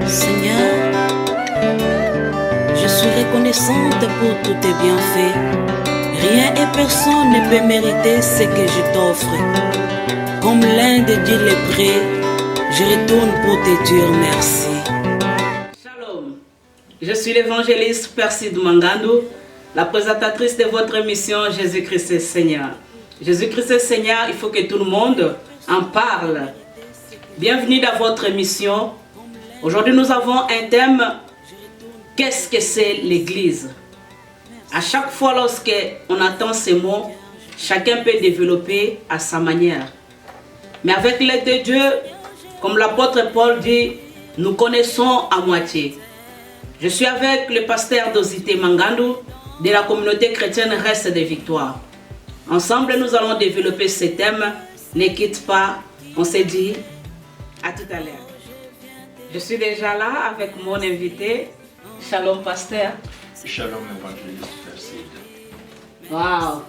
Seigneur, je suis reconnaissante pour tous tes bienfaits. Rien et personne ne peut mériter ce que je t'offre. Comme l'un de Dieu les prêts, je retourne pour te dire merci. Shalom, je suis l'évangéliste Perside Mangando, la présentatrice de votre émission Jésus-Christ est Seigneur. Jésus-Christ est Seigneur, il faut que tout le monde en parle. Bienvenue dans votre émission. Aujourd'hui, nous avons un thème. Qu'est-ce que c'est l'Église? À chaque fois lorsqu'on entend ces mots, chacun peut développer à sa manière. Mais avec l'aide de Dieu, comme l'apôtre Paul dit, nous connaissons à moitié. Je suis avec le pasteur Dosité Mangando de la communauté chrétienne Reste des Victoires. Ensemble, nous allons développer ce thème. Ne quitte pas, on s'est dit à tout à l'heure. Je suis déjà là avec mon invité. Shalom, pasteur. Shalom, évangéliste Perside. Waouh!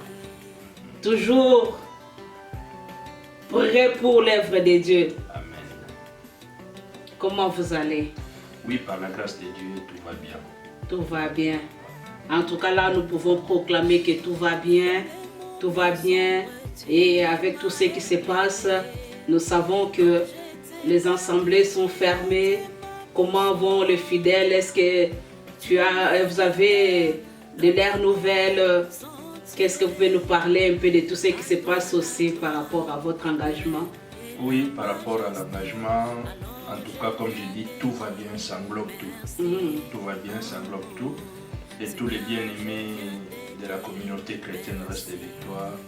Toujours prêt pour l'œuvre de Dieu. Amen. Comment vous allez? Oui, par la grâce de Dieu, tout va bien. Tout va bien. En tout cas, là, nous pouvons proclamer que tout va bien. Tout va bien. Et avec tout ce qui se passe, nous savons que les assemblées sont fermées. Comment vont les fidèles? Est-ce que vous avez de leurs nouvelles? Qu'est-ce que vous pouvez nous parler un peu de tout ce qui se passe aussi par rapport à votre engagement? Oui, par rapport à l'engagement, en tout cas, comme je dis, tout va bien, ça englobe tout. Tout va bien, ça englobe tout. Et tous les bien-aimés de la communauté chrétienne Reste des Victoires,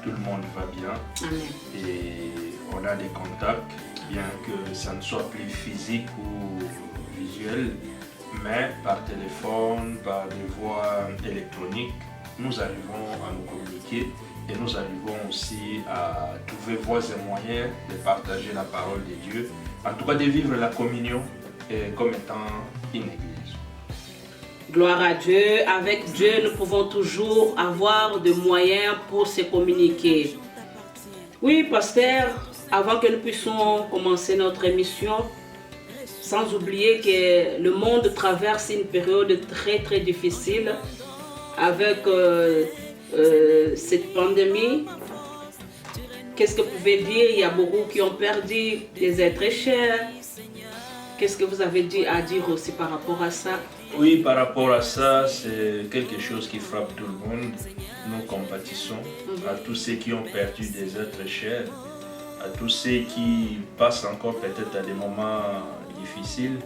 tout le monde va bien. Amen. Et on a des contacts, bien que ça ne soit plus physique ou visuel, mais par téléphone, par des voies électroniques, nous arrivons à nous communiquer et nous arrivons aussi à trouver voies et moyens de partager la parole de Dieu, en tout cas de vivre la communion comme étant une église. Gloire à Dieu. Avec Dieu, nous pouvons toujours avoir des moyens pour se communiquer. Oui, pasteur, avant que nous puissions commencer notre émission, sans oublier que le monde traverse une période très difficile avec cette pandémie. Qu'est-ce que vous pouvez dire? Il y a beaucoup qui ont perdu des êtres chers. Qu'est-ce que vous avez à dire aussi par rapport à ça? Oui, par rapport à ça, c'est quelque chose qui frappe tout le monde. Nous compatissons à tous ceux qui ont perdu des êtres chers, à tous ceux qui passent encore peut-être à des moments difficiles,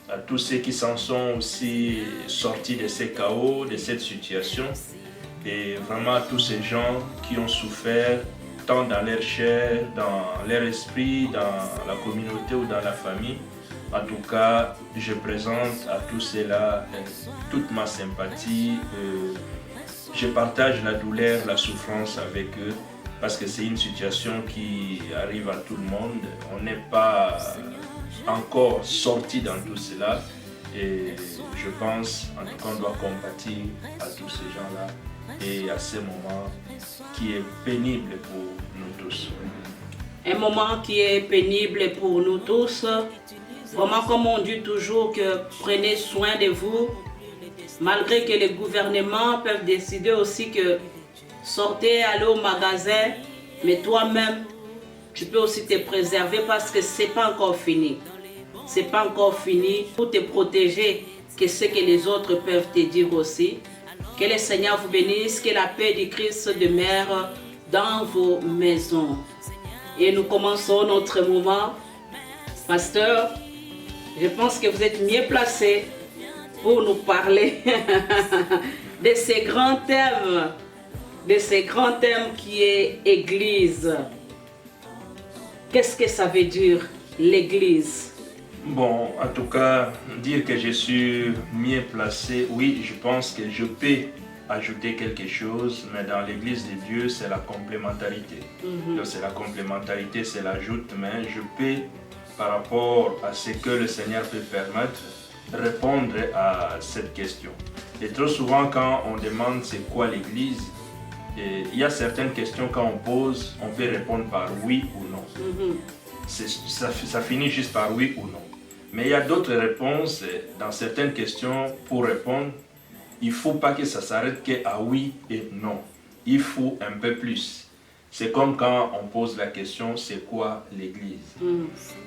à tous ceux qui s'en sont aussi sortis de ces chaos, de cette situation, et vraiment à tous ces gens qui ont souffert tant dans leur chair, dans leur esprit, dans la communauté ou dans la famille. En tout cas, je présente à tous ceux-là toute ma sympathie. Je partage la douleur, la souffrance avec eux parce que c'est une situation qui arrive à tout le monde. On n'est pas encore sorti dans tout cela et je pense, en tout cas, on doit compatir à tous ces gens-là et à ce moment qui est pénible pour nous tous. Un moment qui est pénible pour nous tous. Vraiment, comme on dit toujours, que prenez soin de vous, malgré que les gouvernements peuvent décider aussi que sortez, allez au magasin, mais toi-même, tu peux aussi te préserver parce que c'est pas encore fini. C'est pas encore fini pour te protéger, que ce que les autres peuvent te dire aussi. Que le Seigneur vous bénisse, que la paix du Christ demeure dans vos maisons. Et nous commençons notre moment. Pasteur, je pense que vous êtes mieux placé pour nous parler de ces grands thèmes qui est Église. Qu'est-ce que ça veut dire, l'Église? Bon, en tout cas, dire que je suis mieux placé, oui, je pense que je peux ajouter quelque chose, mais dans l'Église de Dieu, c'est la complémentarité. Donc c'est la complémentarité, c'est l'ajout, mais je peux, par rapport à ce que le Seigneur peut permettre, répondre à cette question. Et trop souvent, quand on demande c'est quoi l'Église, il y a certaines questions quand on pose, on peut répondre par oui ou non. Ça finit juste par oui ou non. Mais il y a d'autres réponses dans certaines questions. Pour répondre, il ne faut pas que ça s'arrête qu'à oui et non. Il faut un peu plus. C'est comme quand on pose la question, c'est quoi l'Église?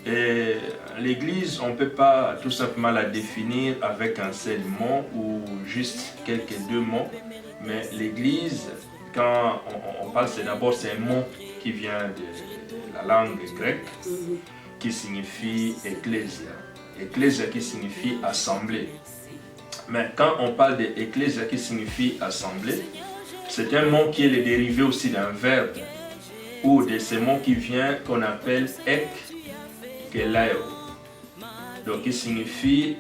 Et l'Église, on ne peut pas tout simplement la définir avec un seul mot ou juste quelques deux mots. Mais l'Église, quand on parle, c'est d'abord un mot qui vient de la langue grecque, qui signifie ecclésia. Ecclésia qui signifie assemblée. Mais quand on parle d'ecclésia qui signifie assemblée, c'est un mot qui est le dérivé aussi d'un verbe ou de ce mot qui vient qu'on appelle ek kelao. Donc qui signifie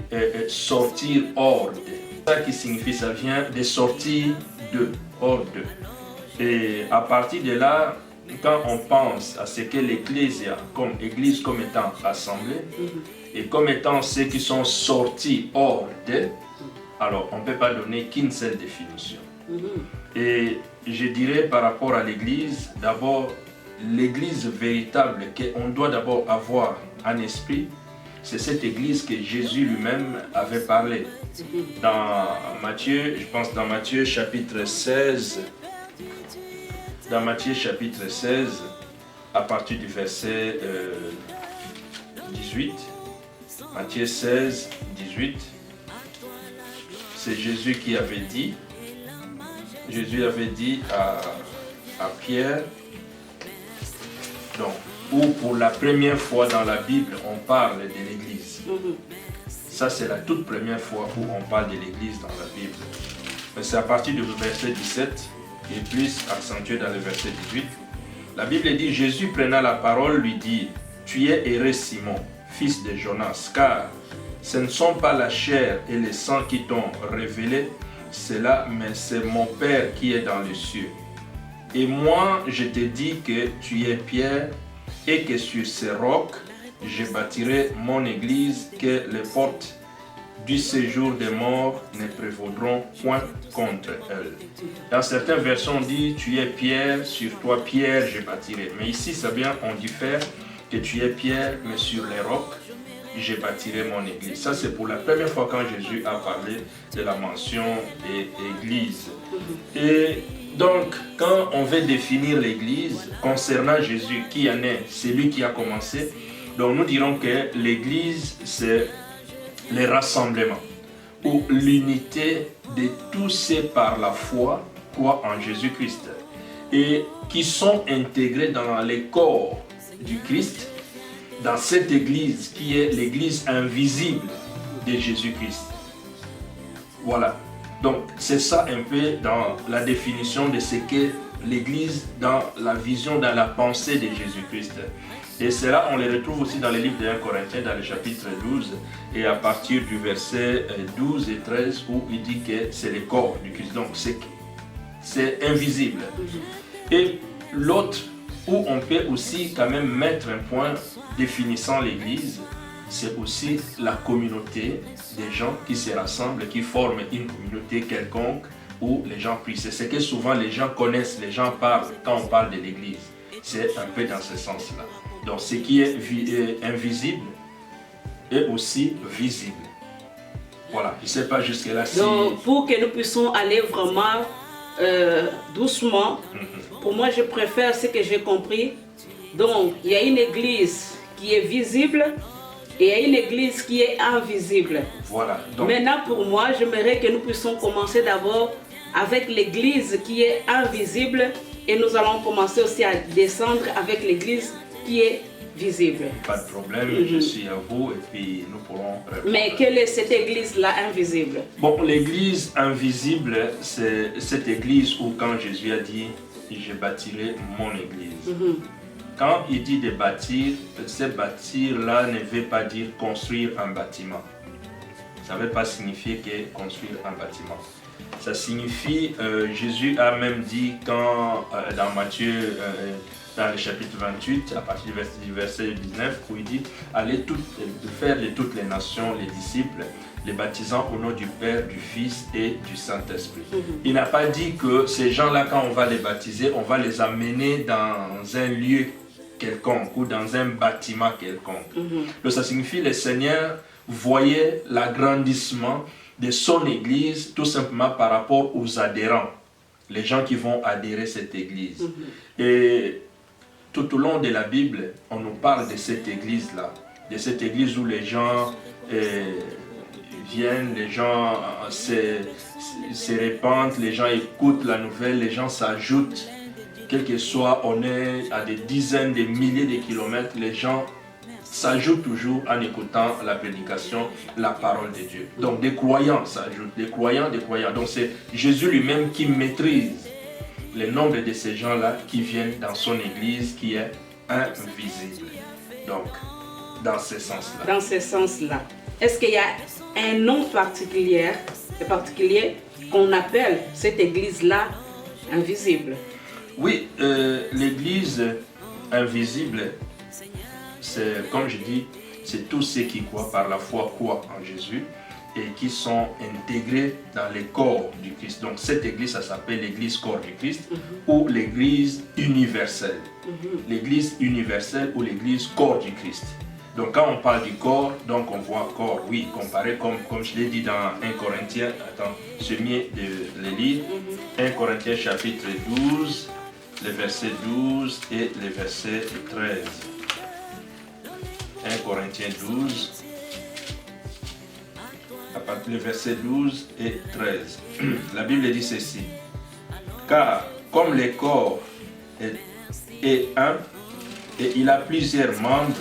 sortir hors de. Ça qui signifie, ça vient de sortir de, hors de. Et à partir de là, quand on pense à ce qu'est l'ecclésia comme église, comme étant assemblée, et comme étant ceux qui sont sortis hors de, alors on ne peut pas donner qu'une seule définition. Et je dirais par rapport à l'église, d'abord, l'église véritable qu'on doit d'abord avoir en esprit, c'est cette église que Jésus lui-même avait parlé. Dans Matthieu, je pense dans Matthieu chapitre 16, dans Matthieu chapitre 16, à partir du verset 18, Matthieu 16, 18, c'est Jésus qui avait dit, à Pierre, donc, où pour la première fois dans la Bible, on parle de l'Église. Ça, c'est la toute première fois où on parle de l'Église dans la Bible. Mais c'est à partir du verset 17 et plus accentué dans le verset 18. La Bible dit, Jésus prenant la parole lui dit, tu es heureux Simon, fils de Jonas, car ce ne sont pas la chair et le sang qui t'ont révélé cela, mais c'est mon Père qui est dans les cieux. Et moi, je te dis que tu es Pierre, et que sur ces rocs, je bâtirai mon église, que les portes du séjour des morts ne prévaudront point contre elle. Dans certaines versions, on dit, tu es Pierre, sur toi Pierre, je bâtirai. Mais ici, c'est bien, on diffère que tu es Pierre, mais sur les rocs, je bâtirai mon église. Ça, c'est pour la première fois quand Jésus a parlé de la mention d'église. Et donc, quand on veut définir l'église, concernant Jésus, qui en est, c'est lui qui a commencé, donc nous dirons que l'église, c'est le rassemblement ou l'unité de tous ceux par la foi croient en Jésus-Christ et qui sont intégrés dans les corps du Christ, dans cette église qui est l'église invisible de Jésus-Christ. Voilà. Donc c'est ça un peu dans la définition de ce qu'est l'église dans la vision, dans la pensée de Jésus-Christ. Et cela, on les retrouve aussi dans le livre de 1 Corinthiens, dans le chapitre 12, et à partir du verset 12 et 13, où il dit que c'est le corps du Christ. Donc c'est invisible. Et l'autre, où on peut aussi quand même mettre un point définissant l'église, c'est aussi la communauté des gens qui se rassemblent, qui forment une communauté quelconque où les gens prient. C'est ce que souvent les gens connaissent, les gens parlent quand on parle de l'église. C'est un peu dans ce sens-là. Donc ce qui est invisible est aussi visible. Voilà, je ne sais pas jusque-là si... Donc pour que nous puissions aller vraiment doucement, pour moi je préfère ce que j'ai compris. Donc il y a une église qui est visible et il y a une église qui est invisible. Voilà. Donc, maintenant pour moi, j'aimerais que nous puissions commencer d'abord avec l'église qui est invisible et nous allons commencer aussi à descendre avec l'église qui est visible. Pas de problème, je suis à vous et puis nous pourrons répondre. Mais quelle est cette église-là invisible? Bon, l'église invisible, c'est cette église où quand Jésus a dit « Je bâtirai mon église ». Quand il dit de bâtir, ce bâtir-là ne veut pas dire construire un bâtiment. Ça ne veut pas signifier que construire un bâtiment. Ça signifie, Jésus a même dit quand dans Matthieu, dans le chapitre 28, à partir du verset 19, où il dit « Allez faire de toutes les nations les disciples, les baptisant au nom du Père, du Fils et du Saint-Esprit. » Il n'a pas dit que ces gens-là, quand on va les baptiser, on va les amener dans un lieu quelconque ou dans un bâtiment quelconque. Donc ça signifie le Seigneur voyait l'agrandissement de son église tout simplement par rapport aux adhérents, les gens qui vont adhérer à cette église. Et tout au long de la Bible, on nous parle de cette église-là, de cette église où les gens viennent, les gens se répandent, les gens écoutent la nouvelle, les gens s'ajoutent. Quel que soit, on est à des dizaines de milliers de kilomètres, les gens s'ajoutent toujours en écoutant la prédication, la parole de Dieu. Donc des croyants s'ajoutent, des croyants. Donc c'est Jésus lui-même qui maîtrise le nombre de ces gens-là qui viennent dans son église qui est invisible. Donc, dans ce sens-là. Dans ce sens-là. Est-ce qu'il y a un nom particulier qu'on appelle cette église-là invisible? Oui, l'église invisible, c'est, comme je dis, c'est tous ceux qui croient par la foi en Jésus et qui sont intégrés dans le corps du Christ. Donc cette église, ça s'appelle l'église corps du Christ ou l'église universelle. L'église universelle ou l'église corps du Christ. Donc quand on parle du corps, donc on voit corps, oui, comparé comme je l'ai dit dans 1 Corinthiens, attends, c'est mieux de le lire, 1 Corinthiens chapitre 12, le verset 12 et le verset 13. 1 Corinthiens 12, à partir du verset 12 et 13. La Bible dit ceci. Car comme le corps est un, et il a plusieurs membres,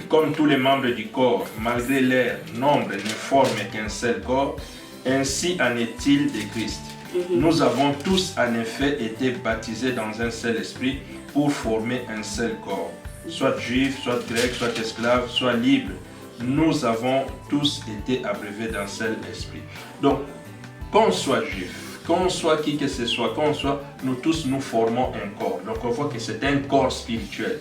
comme tous les membres du corps, malgré leur nombre, ne forment qu'un seul corps, ainsi en est-il de Christ. Nous avons tous en effet été baptisés dans un seul esprit pour former un seul corps. Soit juif, soit grec, soit esclave, soit libre. Nous avons tous été abreuvés d'un seul esprit. Donc, qu'on soit juif, qu'on soit qui que ce soit, qu'on soit, nous tous nous formons un corps. Donc on voit que c'est un corps spirituel.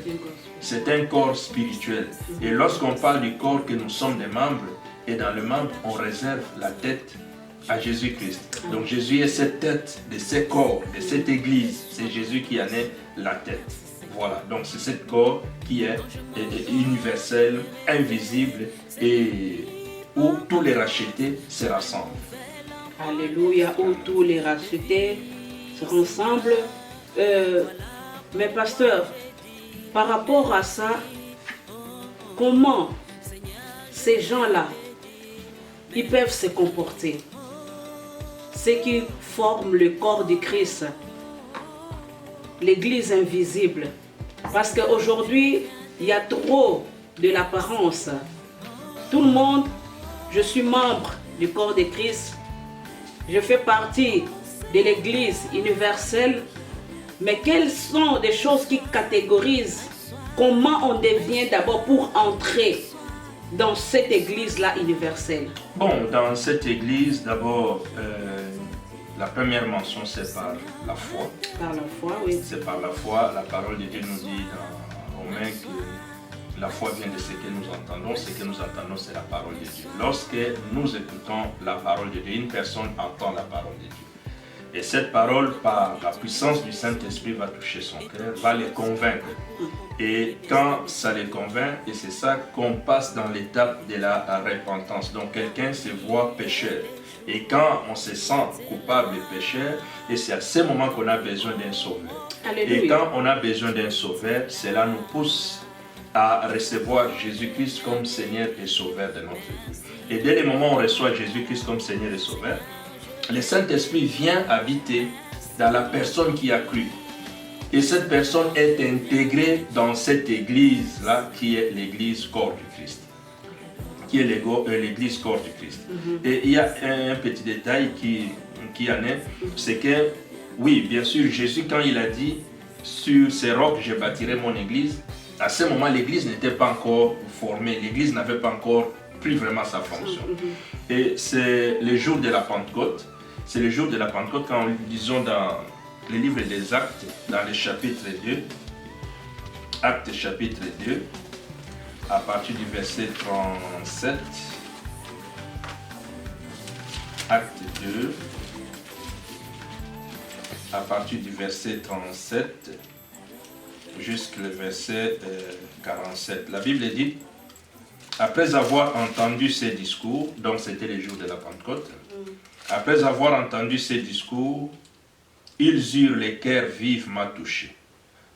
C'est un corps spirituel. Et lorsqu'on parle du corps que nous sommes des membres, et dans le membre, on réserve la tête à Jésus-Christ. Donc Jésus est cette tête de ce corps, de cette église. C'est Jésus qui en est la tête. Voilà, donc c'est ce corps qui est universel, invisible et où tous les rachetés se rassemblent. Alléluia, où tous les rachetés se rassemblent. Mais pasteur, par rapport à ça, comment ces gens-là, ils peuvent se comporter? Ceux qui forment le corps du Christ, l'église invisible. Parce qu'aujourd'hui, il y a trop de l'apparence. Tout le monde, je suis membre du corps de Christ, je fais partie de l'église universelle, mais quelles sont des choses qui catégorisent comment on devient d'abord pour entrer dans cette église-là universelle? Bon, dans cette église, d'abord, la première mention, c'est par la foi. Par la foi, oui. C'est par la foi. La parole de Dieu nous dit dans Romains que la foi vient de ce que nous entendons. Ce que nous entendons, c'est la parole de Dieu. Lorsque nous écoutons la parole de Dieu, une personne entend la parole de Dieu. Et cette parole, par la puissance du Saint-Esprit, va toucher son cœur, va les convaincre. Et quand ça les convainc, et c'est ça qu'on passe dans l'étape de la repentance. Donc quelqu'un se voit pécheur. Et quand on se sent coupable et pécheur, et c'est à ce moment qu'on a besoin d'un sauveur. Alléluia. Et quand on a besoin d'un sauveur, cela nous pousse à recevoir Jésus-Christ comme Seigneur et Sauveur de notre vie. Et dès le moment où on reçoit Jésus-Christ comme Seigneur et Sauveur, le Saint-Esprit vient habiter dans la personne qui a cru. Et cette personne est intégrée dans cette église-là qui est l'église corps du Christ. Qui est l'église corps du Christ. Et il y a un petit détail qui en est, c'est que, oui, bien sûr, Jésus, quand il a dit « Sur ces rocs, je bâtirai mon église », à ce moment, l'église n'était pas encore formée, l'église n'avait pas encore pris vraiment sa fonction. Et c'est le jour de la Pentecôte. C'est le jour de la Pentecôte quand nous lisons dans le livre des Actes, dans le chapitre 2, Actes chapitre 2, à partir du verset 37, Acte 2, à partir du verset 37, jusqu'au verset 47. La Bible dit, après avoir entendu ces discours, donc c'était les jours de la Pentecôte, après avoir entendu ces discours, ils eurent les cœurs vivement touchés.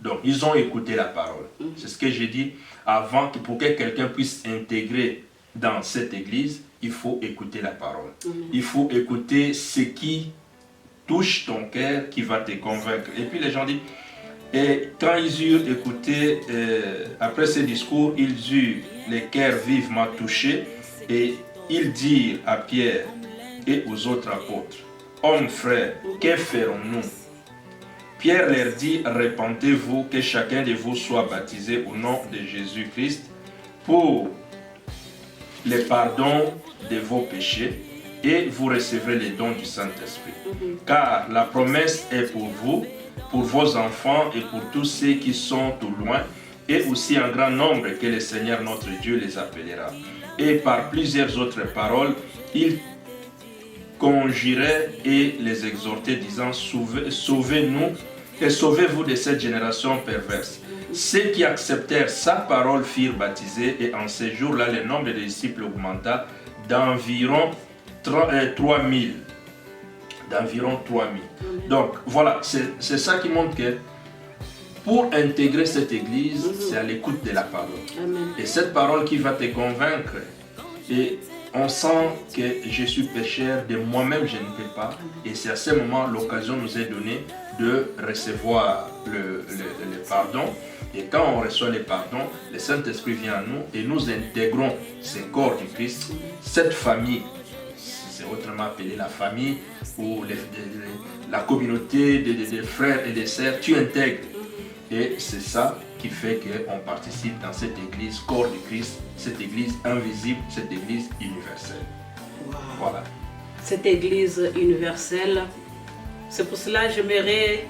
Donc, ils ont écouté la parole. C'est ce que j'ai dit avant, que pour que quelqu'un puisse intégrer dans cette église, il faut écouter la parole. Il faut écouter ce qui touche ton cœur, qui va te convaincre. Et puis les gens disent, et quand ils eurent écouté, après ces discours, ils eurent les cœurs vivement touchés, et ils dirent à Pierre et aux autres apôtres, hommes frères, que ferons-nous? Pierre leur dit, repentez-vous, que chacun de vous soit baptisé au nom de Jésus-Christ pour le pardon de vos péchés, et vous recevrez les dons du Saint-Esprit. Car la promesse est pour vous, pour vos enfants et pour tous ceux qui sont au loin, et aussi un grand nombre que le Seigneur notre Dieu les appellera. Et par plusieurs autres paroles, il conjurait et les exhortait, disant, sauvez-nous et sauvez-vous de cette génération perverse. Ceux qui acceptèrent sa parole furent baptisés, et en ces jours-là, le nombre de disciples augmenta d'environ 3000. D'environ 3000. Donc voilà, c'est ça qui montre que pour intégrer cette église, c'est à l'écoute de la parole. Amen. Et cette parole qui va te convaincre. Et on sent que je suis pécheur, de moi-même je ne peux pas. Et c'est à ce moment l'occasion nous est donnée de recevoir le pardon. Et quand on reçoit le pardon, le Saint-Esprit vient à nous et nous intégrons ce corps du Christ, cette famille. C'est autrement appelé la famille ou la communauté des frères et des sœurs, tu intègres. Et c'est ça qui fait qu'on participe dans cette église, corps du Christ, cette église invisible, cette église universelle. Wow. Voilà. Cette église universelle, c'est pour cela que j'aimerais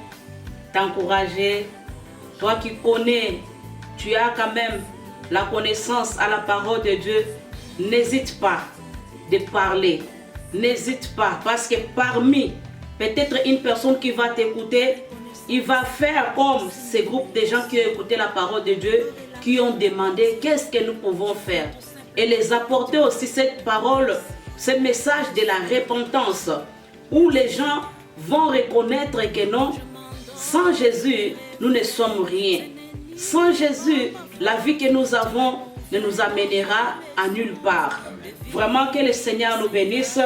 t'encourager, toi qui connais, tu as quand même la connaissance à la parole de Dieu, n'hésite pas de parler. N'hésite pas, parce que parmi peut-être une personne qui va t'écouter, il va faire comme ces groupes de gens qui ont écouté la parole de Dieu, qui ont demandé qu'est-ce que nous pouvons faire. Et les apporter aussi cette parole, ce message de la repentance, où les gens vont reconnaître que non, sans Jésus, nous ne sommes rien. Sans Jésus, la vie que nous avons ne nous amènera à nulle part. Vraiment que le Seigneur nous bénisse.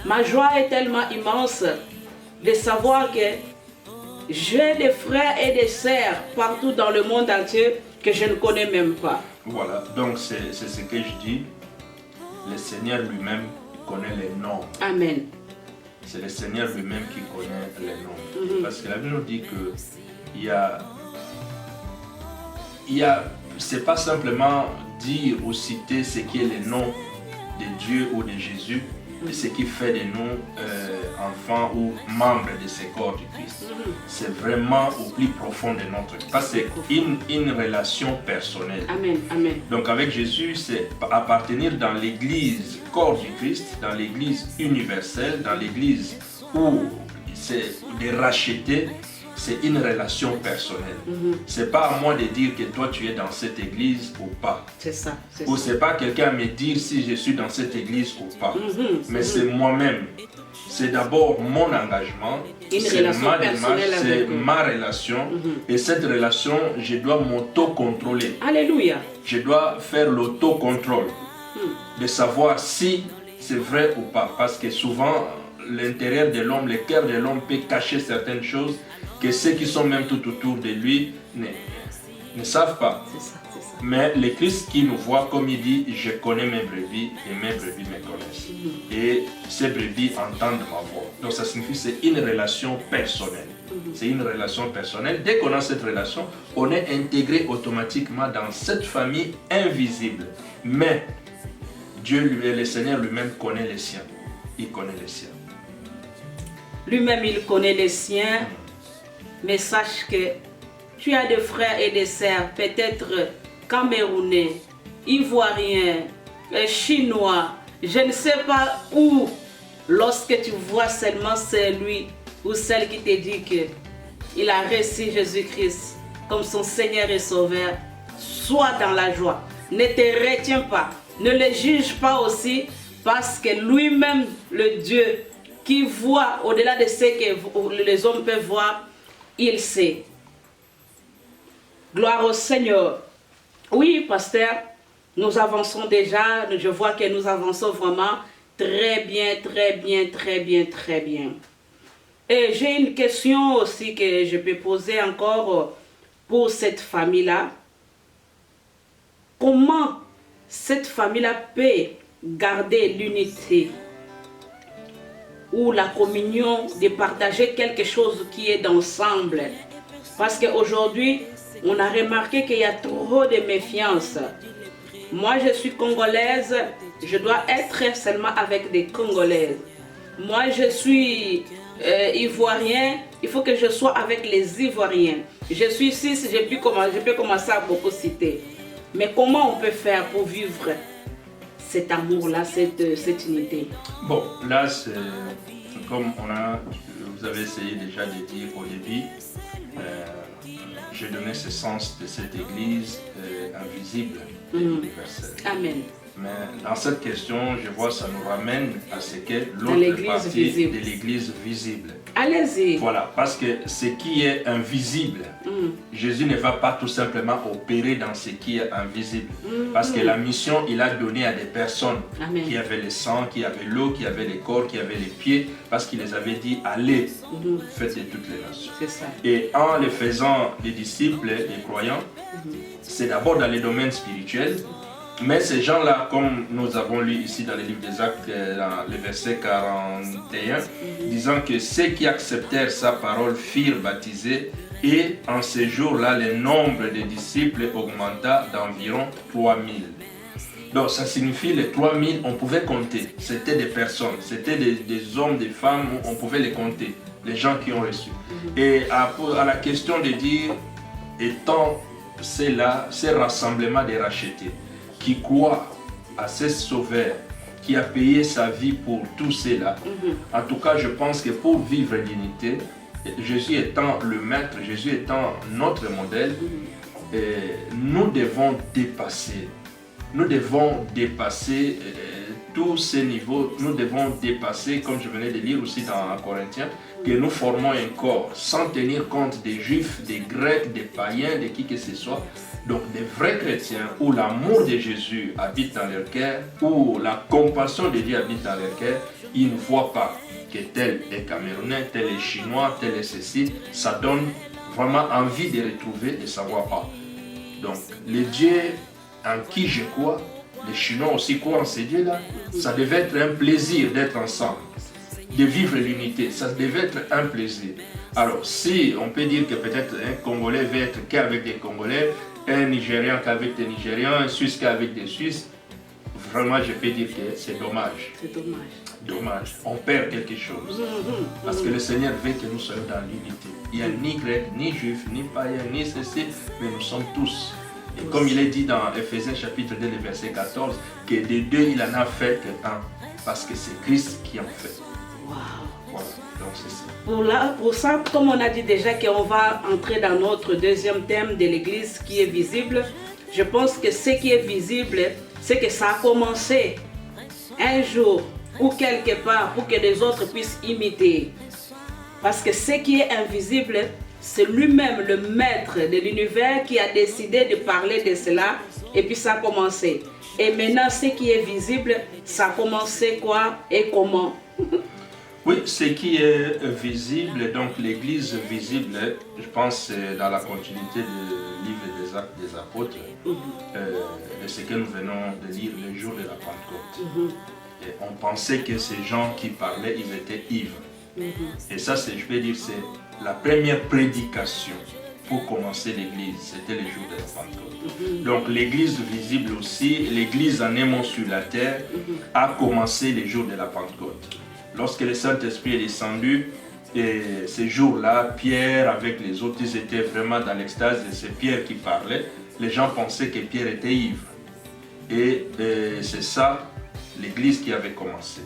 Ma joie est tellement immense de savoir que j'ai des frères et des sœurs partout dans le monde entier que je ne connais même pas. Voilà, donc c'est ce que je dis. Le Seigneur lui-même connaît les noms. Amen. C'est le Seigneur lui-même qui connaît les noms. Parce que la Bible nous dit que c'est pas simplement dire ou citer ce qui est le nom de Dieu ou de Jésus, mais ce qui fait de nous enfants ou membres de ce corps du Christ. C'est vraiment au plus profond de notre vie. Parce que c'est une relation personnelle. Amen. Amen. Donc avec Jésus, c'est appartenir dans l'église corps du Christ, dans l'église universelle, dans l'église où c'est de racheter. C'est une relation personnelle. C'est pas à moi de dire que toi tu es dans cette église ou pas. C'est ça. Ou c'est pas quelqu'un à me dire si je suis dans cette église ou pas. Mais c'est moi-même. C'est d'abord mon engagement. C'est ma relation. Et cette relation, je dois m'auto-contrôler. Alléluia. Je dois faire l'auto-contrôle. De savoir si c'est vrai ou pas. Parce que souvent, l'intérieur de l'homme, le cœur de l'homme peut cacher certaines choses que ceux qui sont même tout autour de lui ne savent pas. C'est ça. Mais le Christ qui nous voit, comme il dit, je connais mes brebis et mes brebis me connaissent. Et ces brebis entendent ma voix. Donc ça signifie que c'est une relation personnelle. C'est une relation personnelle. Dès qu'on a cette relation, on est intégré automatiquement dans cette famille invisible. Mais Dieu, le Seigneur lui-même connaît les siens. Il connaît les siens. Lui-même, il connaît les siens. Mais sache que tu as des frères et des sœurs, peut-être camerounais, ivoiriens, chinois, je ne sais pas où. Lorsque tu vois seulement celui ou celle qui te dit qu'il a reçu Jésus-Christ comme son Seigneur et Sauveur, sois dans la joie. ne te retient pas. Ne le juge pas aussi, parce que lui-même, le Dieu qui voit au-delà de ce que les hommes peuvent voir, il sait. Gloire au Seigneur. Oui, pasteur, nous avançons déjà. Je vois que nous avançons vraiment très bien, très bien, très bien, très bien. Et j'ai une question aussi que je peux poser encore pour cette famille-là. Comment cette famille-là peut garder l'unité ou la communion, de partager quelque chose qui est d'ensemble? Parce qu'aujourd'hui, on a remarqué qu'il y a trop de méfiance. Moi, je suis congolaise, je dois être seulement avec des Congolaises. Moi, je suis ivoirien, il faut que je sois avec les Ivoiriens. Je suis suisse, je peux commencer à beaucoup citer. Mais comment on peut faire pour vivre cet amour-là, cette unité? Bon, là, c'est comme vous avez essayé déjà de dire au début, j'ai donné ce sens de cette église invisible et universelle. Amen. Mais dans cette question, je vois ça nous ramène à ce qu'est l'autre partie de l'église visible. Allez-y. Voilà, parce que ce qui est invisible, Jésus ne va pas tout simplement opérer dans ce qui est invisible. Parce que la mission, il a donné à des personnes qui avaient le sang, qui avaient l'eau, qui avaient les corps, qui avaient les pieds, parce qu'il les avait dit, allez, faites de toutes les nations. C'est ça. Et en les faisant des disciples, des croyants, c'est d'abord dans les domaines spirituels. Mais ces gens-là, comme nous avons lu ici dans le livre des Actes, dans le verset 41, disant que ceux qui acceptèrent sa parole furent baptisés, et en ces jours-là, le nombre de disciples augmenta d'environ 3000. Donc ça signifie les 3000, on pouvait compter. C'était des personnes, c'était des hommes, des femmes, on pouvait les compter, les gens qui ont reçu. Et à la question de dire, étant ces rassemblements des rachetés, qui croit à ce sauveur qui a payé sa vie pour tous ceux-là. En tout cas, je pense que pour vivre l'unité, Jésus étant le maître, Jésus étant notre modèle, nous devons dépasser tous ces niveaux. Nous devons dépasser, comme je venais de lire aussi dans Corinthiens, que nous formons un corps sans tenir compte des Juifs, des Grecs, des païens, de qui que ce soit. Donc des vrais chrétiens où l'amour de Jésus habite dans leur cœur, où la compassion de Dieu habite dans leur cœur, ils ne voient pas que tel est Camerounais, tel est Chinois, tel est ceci. Ça donne vraiment envie de retrouver, de savoir pas. Donc les dieux en qui je crois, les Chinois aussi croient en ces dieux-là. Ça devait être un plaisir d'être ensemble, de vivre l'unité. Ça devait être un plaisir. Alors si on peut dire que peut-être un Congolais veut être qu'avec des Congolais, un Nigérian qu'avec des Nigérians, un Suisse qu'avec des Suisses, vraiment je peux dire que c'est dommage. C'est dommage. Dommage. On perd quelque chose. Parce que le Seigneur veut que nous soyons dans l'unité. Il n'y a ni grec, ni juif, ni païen, ni ceci, mais nous sommes tous. Et comme il est dit dans Ephésiens chapitre 2, le verset 14, que des deux il en a fait qu'un, parce que c'est Christ qui en fait. Wow. Voilà, donc c'est ça. Pour ça, comme on a dit déjà qu'on va entrer dans notre deuxième thème de l'église qui est visible, je pense que ce qui est visible, c'est que ça a commencé un jour ou quelque part pour que les autres puissent imiter. Parce que ce qui est invisible, c'est lui-même le maître de l'univers qui a décidé de parler de cela et puis ça a commencé. Et maintenant, ce qui est visible, ça a commencé quoi et comment? Oui, ce qui est visible, donc l'église visible, je pense dans la continuité du livre des Actes des Apôtres, de ce que nous venons de lire le jour de la Pentecôte. Et on pensait que ces gens qui parlaient, ils étaient ivres. Et ça, je peux dire, c'est la première prédication pour commencer l'église, c'était le jour de la Pentecôte. Donc l'église visible aussi, l'église en aimant sur la terre, a commencé le jour de la Pentecôte. Lorsque le Saint-Esprit est descendu, et ces jours-là, Pierre avec les autres, ils étaient vraiment dans l'extase, et c'est Pierre qui parlait. Les gens pensaient que Pierre était ivre. Et c'est ça, l'église qui avait commencé.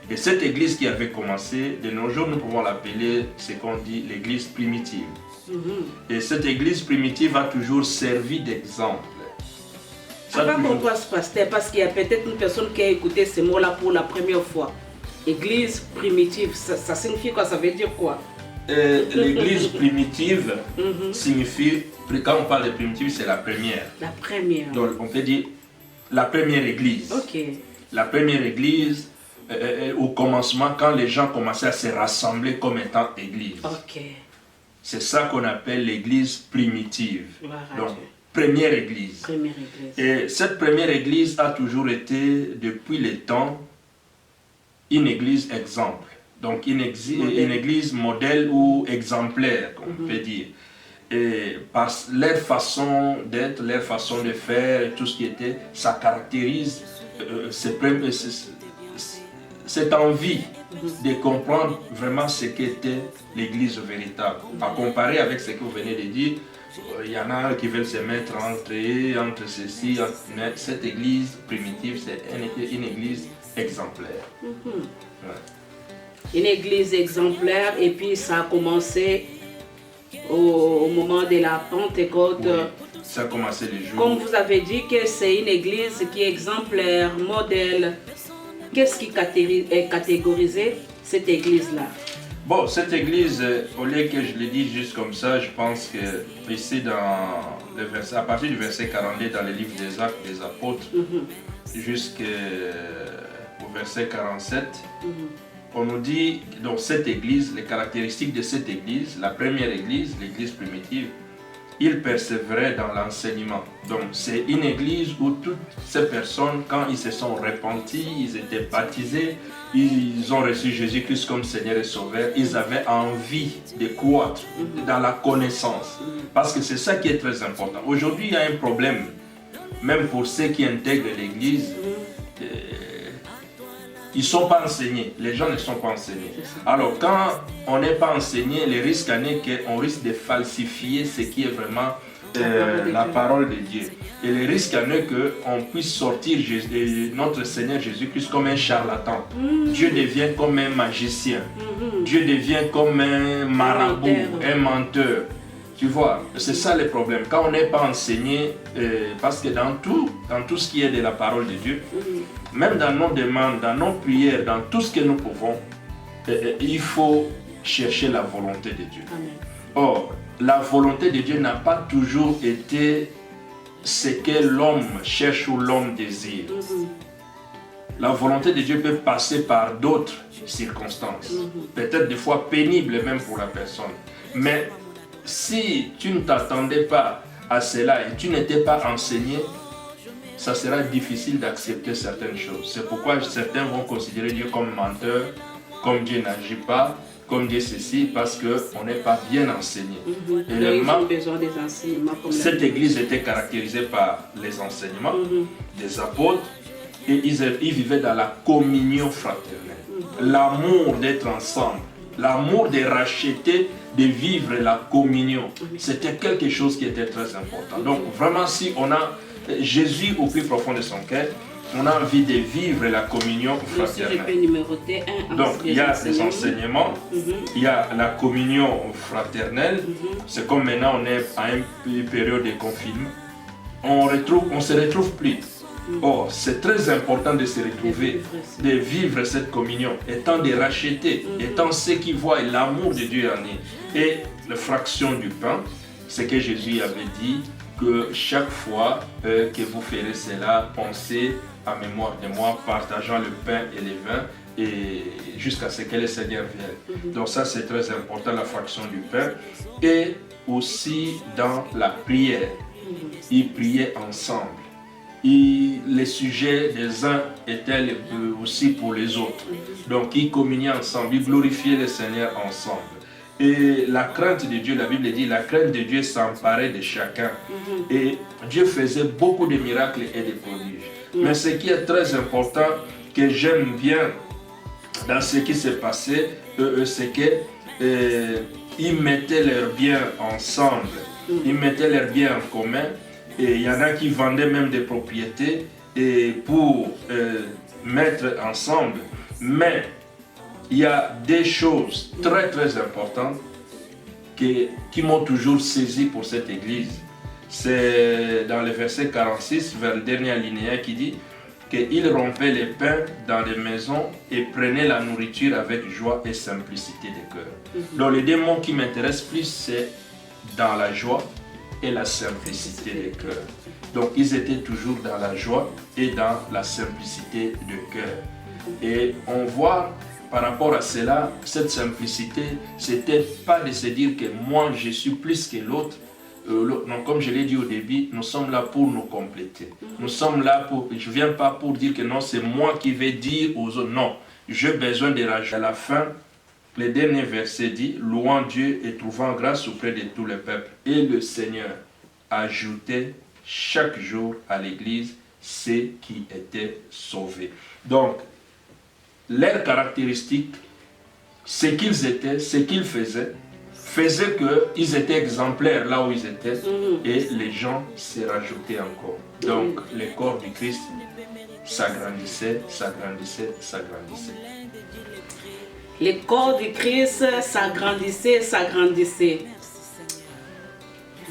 Et cette église qui avait commencé, de nos jours, nous pouvons l'appeler ce qu'on dit l'église primitive. Et cette église primitive a toujours servi d'exemple. Avant qu'on passe, pasteur, parce qu'il y a peut-être une personne qui a écouté ces mots-là pour la première fois. Église primitive, ça signifie quoi? Ça veut dire quoi? L'église primitive signifie, quand on parle de primitive, c'est la première. La première. Donc on peut dire la première église. Ok. La première église, au commencement, quand les gens commençaient à se rassembler comme étant église. Ok. C'est ça qu'on appelle l'église primitive. Voilà, Donc, première église. Première église. Et cette première église a toujours été, depuis les temps, une église exemple. Donc une église modèle ou exemplaire, on peut dire. Et par leur façon d'être, leur façon de faire, tout ce qui était, ça caractérise cette envie de comprendre vraiment ce qu'était l'église véritable. À comparer avec ce que vous venez de dire, il y en a qui veulent se mettre entre ceci, mais cette église primitive, c'est une église exemplaire. Ouais. Une église exemplaire, et puis ça a commencé au moment de la Pentecôte. Oui, ça a commencé les jours. Comme vous avez dit que c'est une église qui est exemplaire, modèle. Qu'est-ce qui est catégorisé cette église-là? Bon, cette église, au lieu que je le dise juste comme ça, je pense que ici, à partir du verset 42 dans le livre des Actes des Apôtres, jusqu'au verset 47, on nous dit, donc cette église, les caractéristiques de cette église, la première église, l'église primitive, ils persévéraient dans l'enseignement. Donc c'est une église où toutes ces personnes, quand ils se sont repentis, ils étaient baptisés, ils ont reçu Jésus-Christ comme Seigneur et Sauveur, ils avaient envie de croître dans la connaissance. Parce que c'est ça qui est très important. Aujourd'hui, il y a un problème, même pour ceux qui intègrent l'église, ils ne sont pas enseignés, les gens ne sont pas enseignés. Alors quand on n'est pas enseigné, le risque est qu'on risque de falsifier ce qui est vraiment la parole de Dieu. Et le risque est qu'on puisse sortir notre Seigneur Jésus-Christ comme un charlatan. Dieu devient comme un magicien. Dieu devient comme un marabout, un menteur. Tu vois, c'est ça le problème. Quand on n'est pas enseigné, parce que dans tout ce qui est de la parole de Dieu, même dans nos demandes, dans nos prières, dans tout ce que nous pouvons, il faut chercher la volonté de Dieu. Amen. Or, la volonté de Dieu n'a pas toujours été ce que l'homme cherche ou l'homme désire. La volonté de Dieu peut passer par d'autres circonstances, peut-être des fois pénibles même pour la personne. Mais si tu ne t'attendais pas à cela et tu n'étais pas enseigné, ça sera difficile d'accepter certaines choses. C'est pourquoi certains vont considérer Dieu comme menteur, comme Dieu n'agit pas, comme Dieu ceci, parce qu'on n'est pas bien enseigné. Ils ont besoin des enseignements. Cette église était caractérisée par les enseignements des apôtres et ils vivaient dans la communion fraternelle. L'amour d'être ensemble, l'amour de racheter, de vivre la communion. C'était quelque chose qui était très important. Donc vraiment, si on a Jésus au plus profond de son cœur, on a envie de vivre la communion fraternelle. Je peux numéroter donc il y a les enseignements, il y a la communion fraternelle. C'est comme maintenant on est à une période de confinement. On se retrouve plus. Or, c'est très important de se retrouver, de vivre cette communion, étant de racheter, étant ceux qui voient l'amour de Dieu en eux. Et la fraction du pain, c'est que Jésus avait dit que chaque fois que vous ferez cela, pensez à mémoire de moi, partageant le pain et les vins, et jusqu'à ce que le Seigneur vienne. Donc ça, c'est très important, la fraction du pain. Et aussi dans la prière, ils priaient ensemble. Et les sujets des uns étaient aussi pour les autres. Donc ils communiaient ensemble, ils glorifiaient le Seigneur ensemble. Et la crainte de Dieu, la Bible dit, la crainte de Dieu s'emparait de chacun. Et Dieu faisait beaucoup de miracles et de prodiges. Mais ce qui est très important, que j'aime bien dans ce qui s'est passé, c'est qu'ils mettaient leurs biens ensemble. Ils mettaient leurs biens en commun. Et il y en a qui vendaient même des propriétés pour mettre ensemble. Mais il y a des choses très très importantes qui m'ont toujours saisi pour cette église. C'est dans le verset 46, vers le dernier alinéa, qui dit qu'il rompait les pains dans les maisons et prenait la nourriture avec joie et simplicité de cœur. Donc les deux mots qui m'intéressent plus, c'est dans la joie et la simplicité de cœur. Donc ils étaient toujours dans la joie et dans la simplicité de cœur. Et on voit par rapport à cela, cette simplicité, c'était pas de se dire que moi je suis plus que l'autre. Non, comme je l'ai dit au début, nous sommes là pour nous compléter. Nous sommes là pour... Je ne viens pas pour dire que non, c'est moi qui vais dire aux autres. Non, j'ai besoin de rajouter. À la fin, le dernier verset dit « Louant Dieu et trouvant grâce auprès de tous les peuples. Et le Seigneur ajoutait chaque jour à l'Église ceux qui étaient sauvés. » Donc, leurs caractéristiques, ce qu'ils étaient, ce qu'ils faisaient qu'ils étaient exemplaires là où ils étaient et les gens se rajoutaient encore. Donc le corps du Christ s'agrandissait, s'agrandissait, s'agrandissait. Le corps du Christ s'agrandissait, s'agrandissait.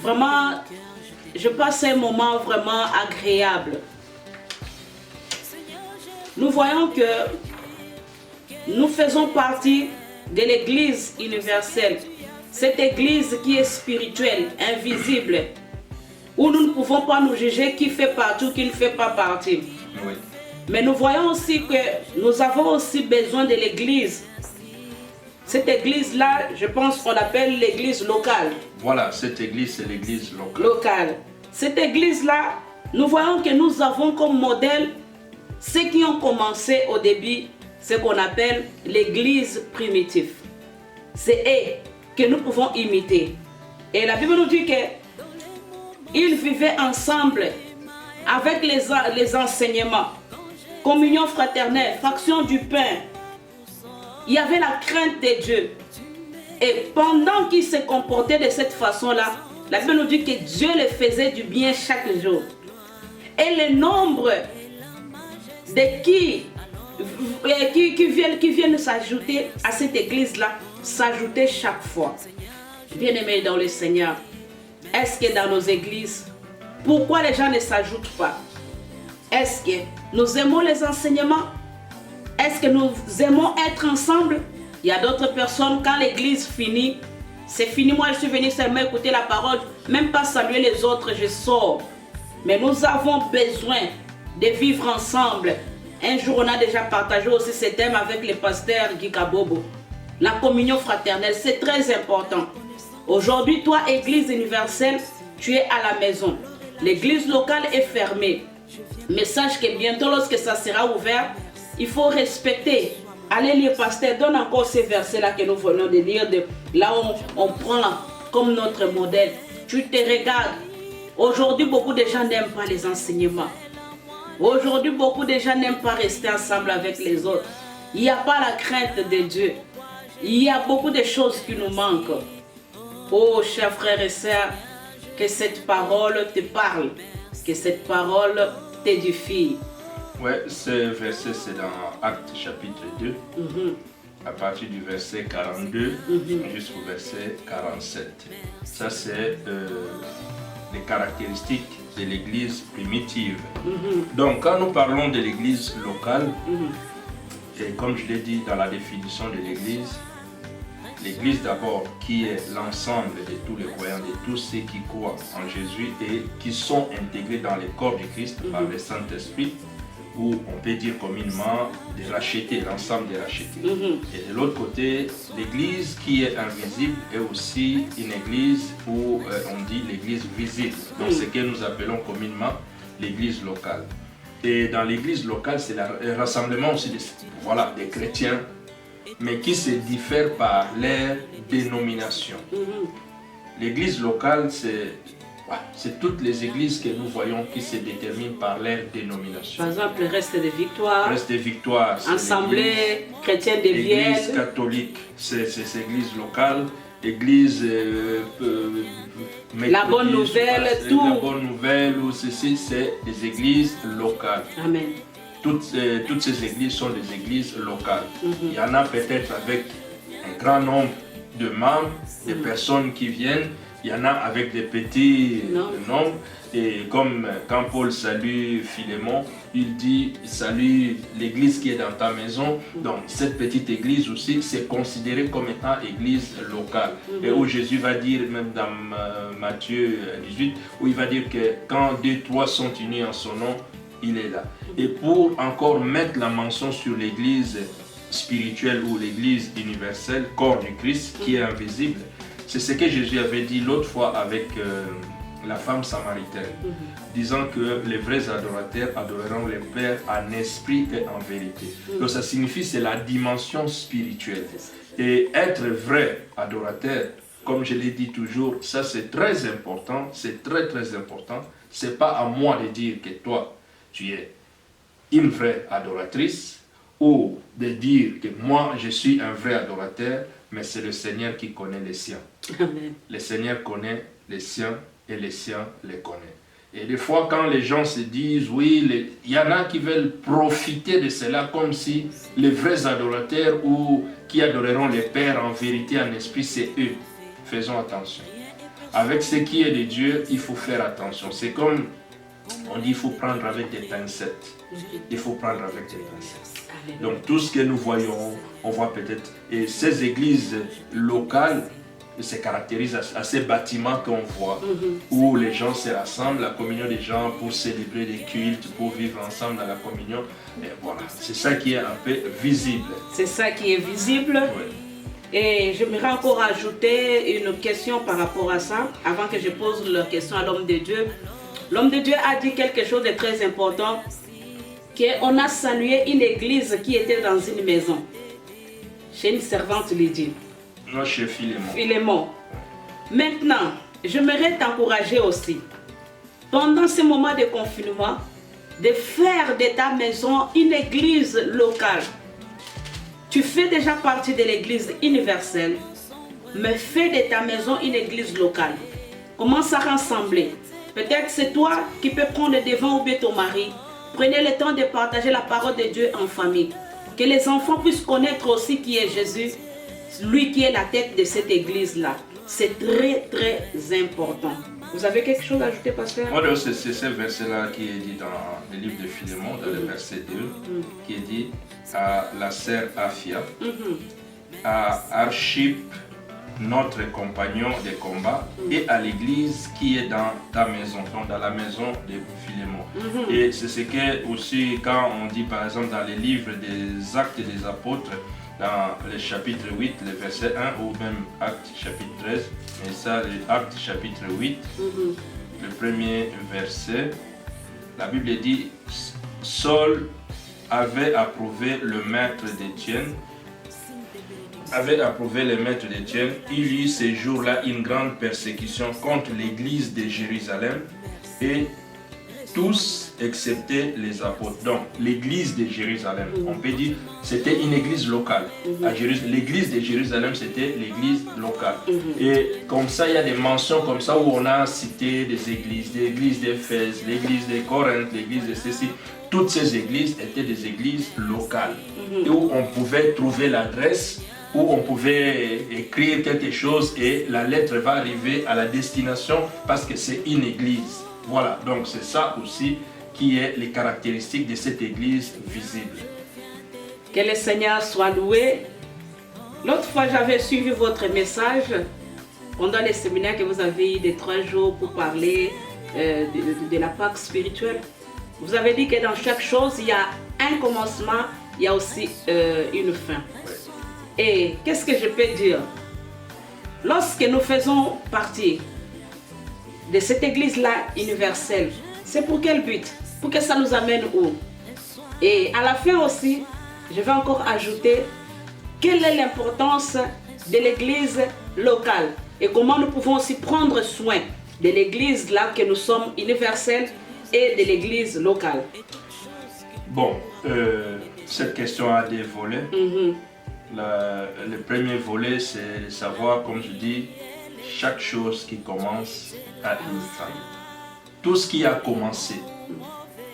Vraiment, je passe un moment vraiment agréable. Nous voyons que nous faisons partie de l'Église universelle. Cette église qui est spirituelle, invisible, où nous ne pouvons pas nous juger qui fait partie ou qui ne fait pas partie. Oui. Mais nous voyons aussi que nous avons aussi besoin de l'église. Cette église-là, je pense qu'on l'appelle l'église locale. Voilà, cette église, c'est l'église locale. Cette église-là, nous voyons que nous avons comme modèle ceux qui ont commencé au début, ce qu'on appelle l'église primitive. C'est eux que nous pouvons imiter. Et la Bible nous dit qu'ils vivaient ensemble avec les enseignements, communion fraternelle, fraction du pain. Il y avait la crainte de Dieu. Et pendant qu'ils se comportaient de cette façon-là, la Bible nous dit que Dieu les faisait du bien chaque jour. Et le nombre de qui viennent s'ajouter à cette église-là, s'ajouter chaque fois. Bien-aimés dans le Seigneur, est-ce que dans nos églises, pourquoi les gens ne s'ajoutent pas? Est-ce que nous aimons les enseignements? Est-ce que nous aimons être ensemble? Il y a d'autres personnes, quand l'église finit, c'est fini, moi je suis venu seulement écouter la parole, même pas saluer les autres, je sors. Mais nous avons besoin de vivre ensemble. Un jour, on a déjà partagé aussi ce thème avec le pasteur Guy Kabobo. La communion fraternelle, c'est très important. Aujourd'hui, toi, Église universelle, tu es à la maison. L'église locale est fermée. Mais sache que bientôt, lorsque ça sera ouvert, il faut respecter. Allez lire, pasteur, donne encore ces versets-là que nous venons de lire, là où on prend comme notre modèle. Tu te regardes. Aujourd'hui, beaucoup de gens n'aiment pas les enseignements. Aujourd'hui, beaucoup de gens n'aiment pas rester ensemble avec les autres. Il n'y a pas la crainte de Dieu. Il y a beaucoup de choses qui nous manquent. Oh, chers frères et sœurs, que cette parole te parle, que cette parole t'édifie. Oui, ce verset, c'est dans Actes chapitre 2, à partir du verset 42 jusqu'au verset 47. Ça, c'est les caractéristiques de l'église primitive. Donc, quand nous parlons de l'église locale, et comme je l'ai dit dans la définition de l'église d'abord, qui est l'ensemble de tous les croyants, de tous ceux qui croient en Jésus et qui sont intégrés dans le corps du Christ par le Saint-Esprit, ou on peut dire communément des rachetés, l'ensemble des rachetés. Et de l'autre côté, l'église qui est invisible est aussi une église où on dit l'église visible, donc ce que nous appelons communément l'église locale. Et dans l'église locale, c'est le rassemblement aussi des chrétiens, mais qui se diffèrent par leur dénomination. L'église locale, c'est toutes les églises que nous voyons qui se déterminent par leur dénomination. Par exemple, le Reste des Victoires. Reste des Victoires. Assemblée chrétienne de Vienne. L'église catholique, c'est l'église locale. Église. La bonne nouvelle, tout. La bonne nouvelle, ou ceci, c'est des églises locales. Amen. Toutes ces églises sont des églises locales. Il y en a peut-être avec un grand nombre de membres, de personnes qui viennent, Il y en a avec des petits nombres. Et comme quand Paul salue Philémon, il dit salue l'église qui est dans ta maison. Donc cette petite église aussi, c'est considéré comme étant église locale. Et où Jésus va dire, même dans Matthieu 18, où il va dire que quand 2, 3 sont unis en son nom, il est là. Et pour encore mettre la mention sur l'église spirituelle ou l'église universelle, corps du Christ, qui est invisible, c'est ce que Jésus avait dit l'autre fois avec la femme samaritaine, disant que les vrais adorateurs adoreront le Père en esprit et en vérité. Donc ça signifie c'est la dimension spirituelle. Et être vrai adorateur, comme je l'ai dit toujours, ça c'est très important, c'est très très important. C'est pas à moi de dire que toi, tu es une vraie adoratrice ou de dire que moi je suis un vrai adorateur, mais c'est le Seigneur qui connaît les siens. Amen. Le Seigneur connaît les siens et les siens les connaissent. Et des fois, quand les gens se disent, oui, il y en a qui veulent profiter de cela comme si les vrais adorateurs ou qui adoreront le Père en vérité, en esprit, c'est eux. Faisons attention. Avec ce qui est de Dieu, il faut faire attention. C'est comme on dit, il faut prendre avec des pincettes. Il faut prendre avec des pincettes. Donc tout ce que nous voyons, on voit peut-être. Et ces églises locales se caractérisent à ces bâtiments qu'on voit, où les gens se rassemblent, la communion des gens pour célébrer des cultes, pour vivre ensemble dans la communion. Et voilà, c'est ça qui est un peu visible. C'est ça qui est visible. Oui. Et j'aimerais encore ajouter une question par rapport à ça, avant que je pose la question à l'homme de Dieu. L'homme de Dieu a dit quelque chose de très important, qu'on a salué une église qui était dans une maison, chez une servante Lydie. Non, chez Philémon. Philémon. Maintenant, j'aimerais t'encourager aussi, pendant ce moment de confinement, de faire de ta maison une église locale. Tu fais déjà partie de l'église universelle, mais fais de ta maison une église locale. Commence à rassembler. Peut-être c'est toi qui peux prendre le devant ou bien ton mari. Prenez le temps de partager la parole de Dieu en famille. Que les enfants puissent connaître aussi qui est Jésus, lui qui est la tête de cette église-là. C'est très très important. Vous avez quelque chose à ajouter, pasteur? Moi, c'est ce verset-là qui est dit dans le livre de Philémon, dans le verset 2, qui est dit à la sœur Afia, à Archip, notre compagnon de combat, et à l'église qui est dans ta maison, donc dans la maison de Philémon. Et c'est ce que aussi, quand on dit par exemple dans les livres des Actes des Apôtres, dans le chapitre 8, le verset 1, ou même Actes chapitre 13, mais ça, les Actes chapitre 8, le premier verset, la Bible dit, Saul avait approuvé le maître d'Étienne, il y eut ces jours-là une grande persécution contre l'église de Jérusalem et tous excepté les apôtres. Donc l'église de Jérusalem, on peut dire c'était une église locale. L'église de Jérusalem c'était l'église locale. Et comme ça il y a des mentions comme ça où on a cité l'église d'Éphèse, l'église de Corinthe, l'église de ceci. Toutes ces églises étaient des églises locales et où on pouvait trouver l'adresse, où on pouvait écrire quelque chose et la lettre va arriver à la destination parce que c'est une église. Voilà, donc c'est ça aussi qui est les caractéristiques de cette église visible. Que le Seigneur soit loué. L'autre fois, j'avais suivi votre message pendant les séminaires que vous avez eu de 3 jours pour parler de la Pâque spirituelle. Vous avez dit que dans chaque chose, il y a un commencement, il y a aussi une fin. Et qu'est-ce que je peux dire? Lorsque nous faisons partie de cette église-là universelle, c'est pour quel but? Pour que ça nous amène où? Et à la fin aussi, je vais encore ajouter quelle est l'importance de l'église locale et comment nous pouvons aussi prendre soin de l'église là que nous sommes universelle et de l'église locale. Bon, cette question a des volets. Le premier volet, c'est de savoir, comme je dis, chaque chose qui commence a une fin. Tout ce qui a commencé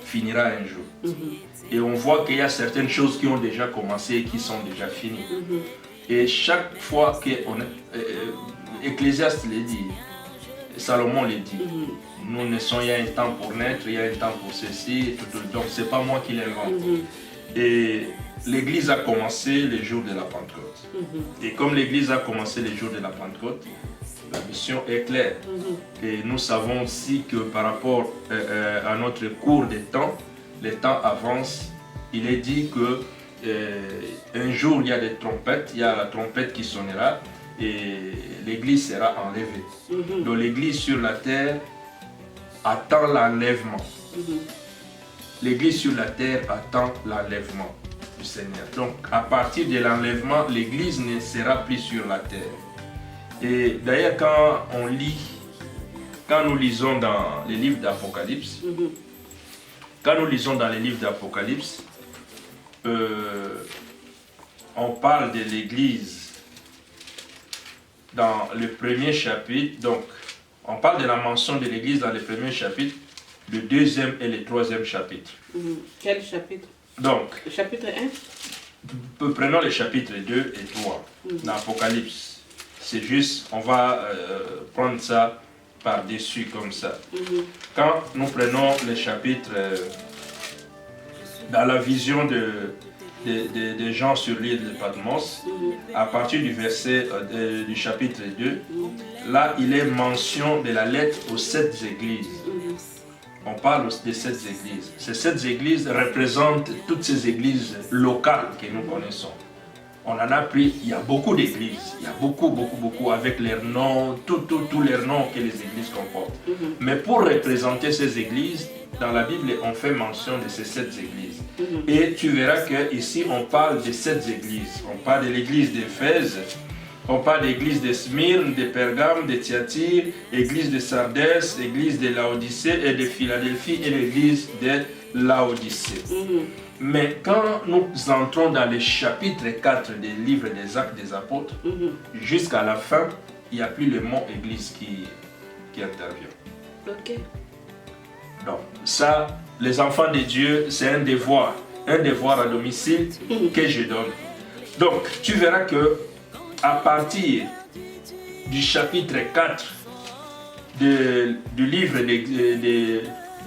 finira un jour. Et on voit qu'il y a certaines choses qui ont déjà commencé et qui sont déjà finies. Et chaque fois qu'on Ecclésiaste le dit, Salomon le dit. Nous naissons, il y a un temps pour naître, il y a un temps pour ceci, donc ce n'est pas moi qui l'invente. Et l'Église a commencé les jours de la Pentecôte. Et comme l'Église a commencé les jours de la Pentecôte, la mission est claire. Et nous savons aussi que par rapport à notre cours des temps, les temps avancent. Il est dit que un jour il y a des trompettes, il y a la trompette qui sonnera et l'Église sera enlevée. Donc l'Église sur la terre attend l'enlèvement. L'Église sur la terre attend l'enlèvement du Seigneur. Donc à partir de l'enlèvement, l'Église ne sera plus sur la terre. Et d'ailleurs quand nous lisons dans les livres d'Apocalypse, on parle de l'Église dans le premier chapitre, donc on parle de la mention de l'Église dans le premier chapitre, le deuxième et le troisième chapitre. Quel chapitre? Donc, le chapitre 1? Prenons les chapitres 2 et 3 dans l'Apocalypse. C'est juste, on va prendre ça par-dessus comme ça. Quand nous prenons les chapitres dans la vision de Jean sur l'île de Patmos, à partir du verset du chapitre 2, là il est mention de la lettre aux 7 églises. On parle de 7 églises. Ces 7 églises représentent toutes ces églises locales que nous connaissons. On en a pris, il y a beaucoup d'églises, il y a beaucoup avec leurs noms, tous les noms que les églises comportent. Mais pour représenter ces églises, dans la Bible, on fait mention de ces 7 églises. Et tu verras qu'ici, on parle de 7 églises. On parle de l'église d'Éphèse, on parle de l'église de Smyrne, de Pergame, de Thyatire, l'église de Sardès, l'église de Laodicée et de Philadelphie et l'église de Laodicée. Mais quand nous entrons dans le chapitre 4 des livres des Actes des Apôtres, jusqu'à la fin, il n'y a plus le mot église qui intervient. Ok. Donc, ça, les enfants de Dieu, c'est un devoir à domicile que je donne. Donc, tu verras que à partir du chapitre 4 du livre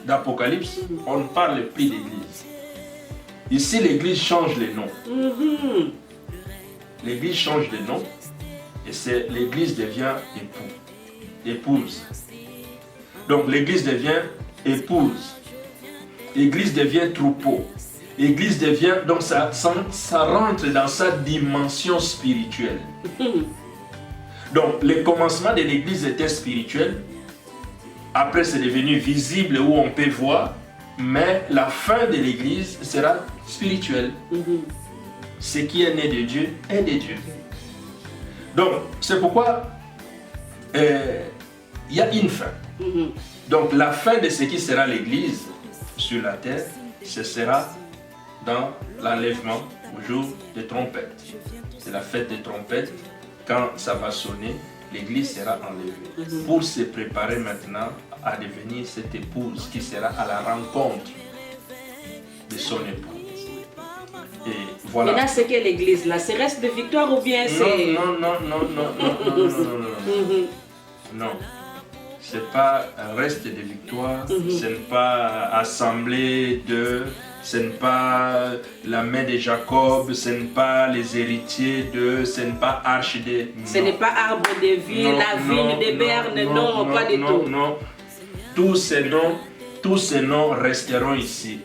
d'Apocalypse, on ne parle plus d'église. Ici, l'église change les noms. L'église change de nom et l'église devient épouse. Donc, l'église devient épouse. L'église devient troupeau. L'église devient, donc ça rentre dans sa dimension spirituelle. Donc, le commencement de l'église était spirituel. Après, c'est devenu visible où on peut voir. Mais la fin de l'église sera spirituelle. Ce qui est né de Dieu est de Dieu. Donc, c'est pourquoi il y a une fin. Donc, la fin de ce qui sera l'église sur la terre, ce sera dans l'enlèvement au jour des trompettes. C'est la fête des trompettes. Quand ça va sonner, l'église sera enlevée. Pour se préparer maintenant à devenir cette épouse qui sera à la rencontre de son époux. Et voilà. Maintenant, c'est quelle église là? C'est reste de victoire ou bien c'est... Non. C'est pas un reste de victoire, ce n'est pas assemblée de, ce n'est pas la main de Jacob, ce n'est pas les héritiers de, ce n'est pas arche de... Ce n'est pas arbre de vie, la vigne de Berne, non, pas du tout. Non. Tous ces noms resteront ici.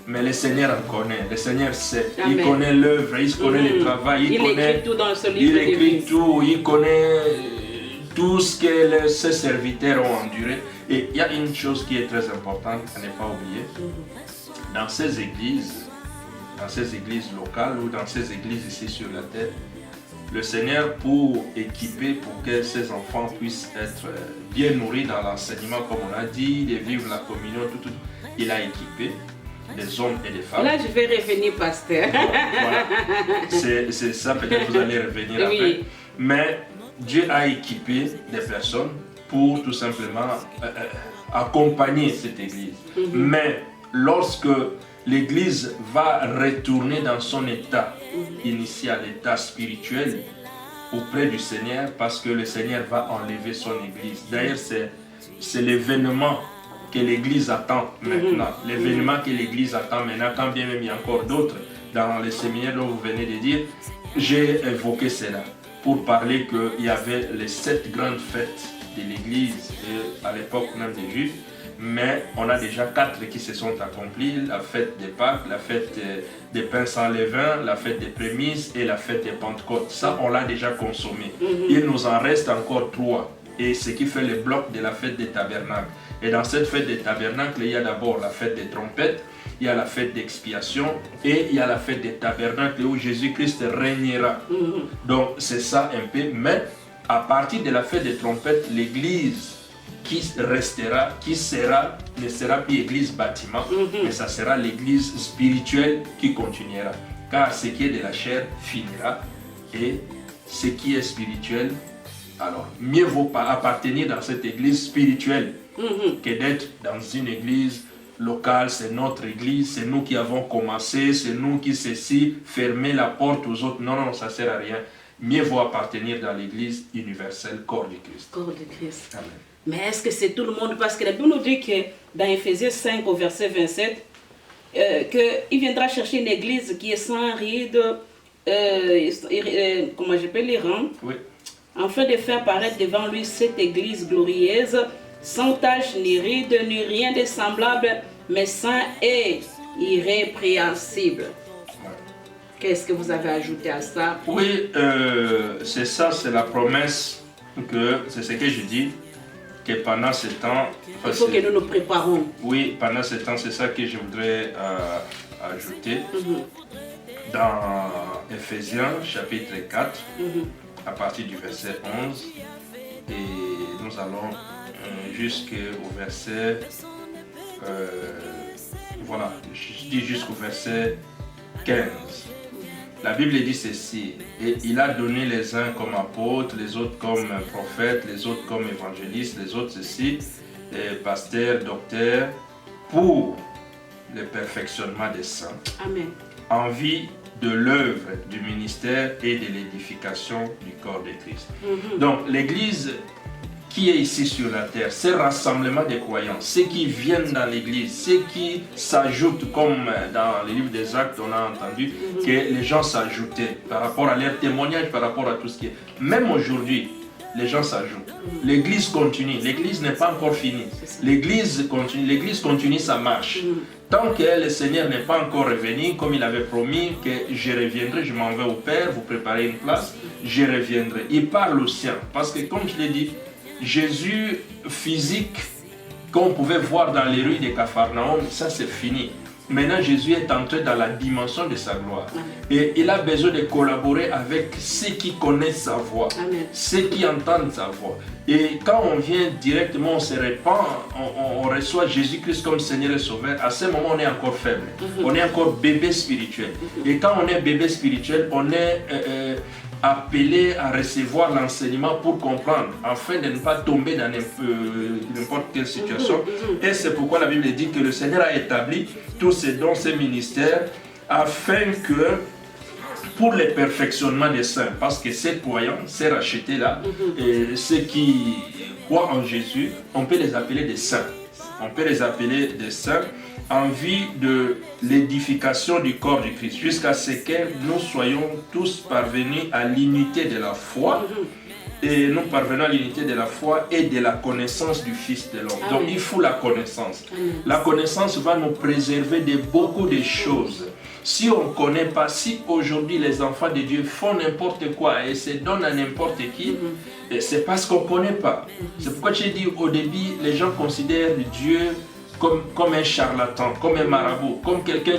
Mais le Seigneur en connaît, le Seigneur sait. Amen. Il connaît l'œuvre, il connaît le travail, il connaît... écrit tout dans ce livre. Il écrit tout, il connaît tout ce que ses serviteurs ont enduré. Et il y a une chose qui est très importante à ne pas oublier. Dans ces églises locales ou dans ces églises ici sur la terre, le Seigneur, pour équiper, pour que ses enfants puissent être bien nourris dans l'enseignement, comme on a dit, de vivre la communion, tout, il a équipé des hommes et des femmes. Là, je vais revenir, pasteur. Voilà. C'est ça, peut-être vous allez revenir après. Mais Dieu a équipé des personnes pour tout simplement accompagner cette église. Mais lorsque l'église va retourner dans son état initial, l'état spirituel, auprès du Seigneur, parce que le Seigneur va enlever son église. D'ailleurs, c'est l'événement que l'Église attend maintenant. L'événement que l'Église attend maintenant, quand bien même il y a encore d'autres dans les séminaires dont vous venez de dire, j'ai évoqué cela pour parler qu'il y avait les 7 grandes fêtes de l'Église à l'époque même des Juifs, mais on a déjà 4 qui se sont accomplies, la fête des Pâques, la fête des pains sans levain, la fête des prémices et la fête des Pentecôtes. Ça, on l'a déjà consommé. Il nous en reste encore 3, et ce qui fait le bloc de la fête des tabernacles. Et dans cette fête des tabernacles, il y a d'abord la fête des trompettes, il y a la fête d'expiation et il y a la fête des tabernacles où Jésus-Christ régnera. Donc c'est ça un peu, mais à partir de la fête des trompettes, l'Église qui restera, qui sera, ne sera plus Église bâtiment, mais ça sera l'Église spirituelle qui continuera. Car ce qui est de la chair finira et ce qui est spirituel, alors mieux vaut pas appartenir dans cette Église spirituelle que d'être dans une Église locale. C'est notre Église, c'est nous qui avons commencé, c'est nous qui ceci, fermer la porte aux autres. Non, non, ça ne sert à rien. Mieux vaut appartenir dans l'Église universelle, corps du Christ. Corps de Christ. Amen. Mais est-ce que c'est tout le monde? Parce que la Bible nous dit que dans Éphésiens 5 au verset 27, qu'il viendra chercher une église qui est sans ride, comment je peux lire, hein? Oui. Afin de faire paraître devant lui cette église glorieuse, sans tache ni ride, ni rien de semblable, mais saint et irrépréhensible. Ouais. Qu'est-ce que vous avez ajouté à ça? Oui, c'est ça, c'est la promesse, que c'est ce que je dis, que pendant ce temps... Il faut que nous nous préparons. Oui, pendant ce temps, c'est ça que je voudrais ajouter. Dans Éphésiens, chapitre 4, à partir du verset 11, et nous allons jusqu'au verset... voilà, je dis jusqu'au verset 15. La Bible dit ceci: et il a donné les uns comme apôtres, les autres comme prophètes, les autres comme évangélistes, les autres ceci, pasteurs, docteurs, pour le perfectionnement des saints. Amen. En vue de l'œuvre du ministère et de l'édification du corps de Christ. Donc l'Église qui est ici sur la terre, ces rassemblements des croyants, ceux qui viennent dans l'Église, ceux qui s'ajoutent, comme dans les livres des Actes, on a entendu que les gens s'ajoutaient par rapport à leur témoignage, par rapport à tout ce qui est. Même aujourd'hui, les gens s'ajoutent. L'Église continue, l'Église n'est pas encore finie. L'Église continue sa marche. Tant que le Seigneur n'est pas encore revenu, comme il avait promis que je reviendrai, je m'en vais au Père, vous préparez une place, je reviendrai. Il parle aux siens, parce que comme je l'ai dit, Jésus physique qu'on pouvait voir dans les rues de Capharnaüm, ça c'est fini. Maintenant Jésus est entré dans la dimension de sa gloire. Et il a besoin de collaborer avec ceux qui connaissent sa voix, ceux qui entendent sa voix. Et quand on vient directement, on se répand, on reçoit Jésus-Christ comme Seigneur et Sauveur, à ce moment on est encore faible. On est encore bébé spirituel. Et quand on est bébé spirituel, on est appelé à recevoir l'enseignement pour comprendre, afin de ne pas tomber dans n'importe quelle situation. Et c'est pourquoi la Bible dit que le Seigneur a établi tous ces dons, ces ministères, afin que, pour le perfectionnement des saints, parce que ces croyants, ces rachetés-là, et ceux qui croient en Jésus, on peut les appeler des saints. On peut les appeler des saints en vue de l'édification du corps du Christ, jusqu'à ce que nous soyons tous parvenus à l'unité de la foi, et nous parvenons à l'unité de la foi et de la connaissance du Fils de l'homme. Donc il faut la connaissance. La connaissance va nous préserver de beaucoup de choses. Si on ne connaît pas, si aujourd'hui les enfants de Dieu font n'importe quoi et se donnent à n'importe qui, c'est parce qu'on ne connaît pas. C'est pourquoi j'ai dit au début, les gens considèrent Dieu comme un charlatan, comme un marabout, comme quelqu'un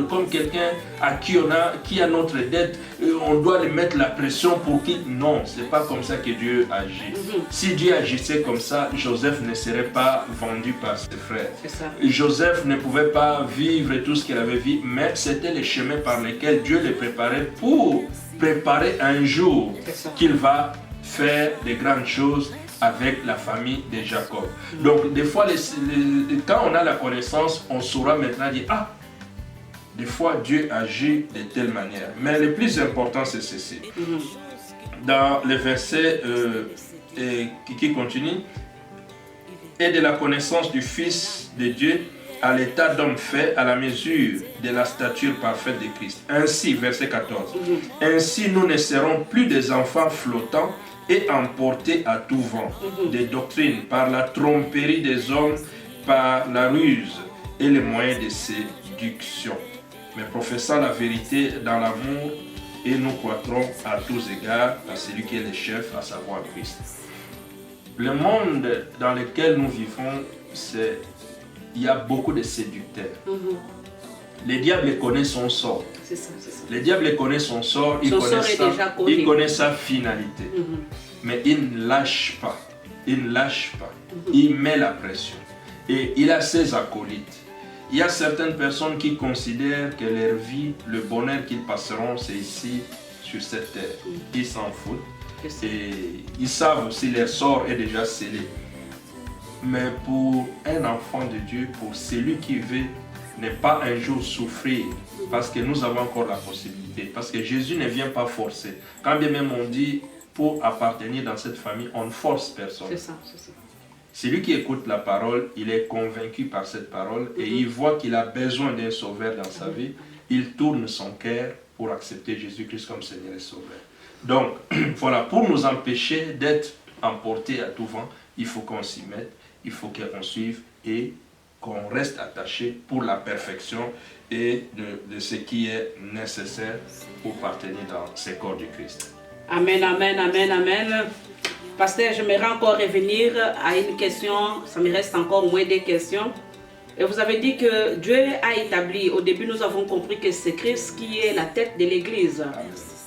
comme quelqu'un à qui a notre dette, on doit lui mettre la pression pour qu'il... Non, c'est pas comme ça que Dieu agit. Si Dieu agissait comme ça, Joseph ne serait pas vendu par ses frères. Joseph ne pouvait pas vivre tout ce qu'il avait vu, mais c'était le chemin par lequel Dieu le préparait pour préparer un jour qu'il va faire de grandes choses avec la famille de Jacob. Donc des fois, quand on a la connaissance, on saura maintenant dire, ah, des fois Dieu agit de telle manière. Mais le plus important, c'est ceci. Dans le verset qui continue, et de la connaissance du Fils de Dieu à l'état d'homme fait à la mesure de la stature parfaite de Christ. Ainsi, verset 14, ainsi nous ne serons plus des enfants flottants et emportés à tout vent des doctrines par la tromperie des hommes, par la ruse et les moyens de séduction, mais professant la vérité dans l'amour, et nous croîtrons à tous égards à celui qui est le chef, à savoir Christ. Le monde dans lequel nous vivons, il y a beaucoup de séducteurs. Le diable connaît son sort. C'est ça, c'est ça. Le diable connaît son sort, il connaît sa finalité. Mais il ne lâche pas. Il ne lâche pas. Il met la pression. Et il a ses acolytes. Il y a certaines personnes qui considèrent que leur vie, le bonheur qu'ils passeront, c'est ici, sur cette terre. Ils s'en foutent. Et ils savent aussi leur sort est déjà scellé. Mais pour un enfant de Dieu, pour celui qui veut ne pas un jour souffrir, parce que nous avons encore la possibilité, parce que Jésus ne vient pas forcer. Quand bien même on dit, pour appartenir dans cette famille, on ne force personne. C'est ça, c'est ça. Celui qui écoute la parole, il est convaincu par cette parole et il voit qu'il a besoin d'un sauveur dans sa vie. Il tourne son cœur pour accepter Jésus-Christ comme Seigneur et Sauveur. Donc, voilà, pour nous empêcher d'être emportés à tout vent, il faut qu'on s'y mette, il faut qu'on suive et qu'on reste attaché pour la perfection et de ce qui est nécessaire pour partenir dans ce corps du Christ. Amen, amen, amen, amen. Pasteur, j'aimerais encore revenir à une question, ça me reste encore moins des questions. Et vous avez dit que Dieu a établi, au début nous avons compris que c'est Christ qui est la tête de l'Église.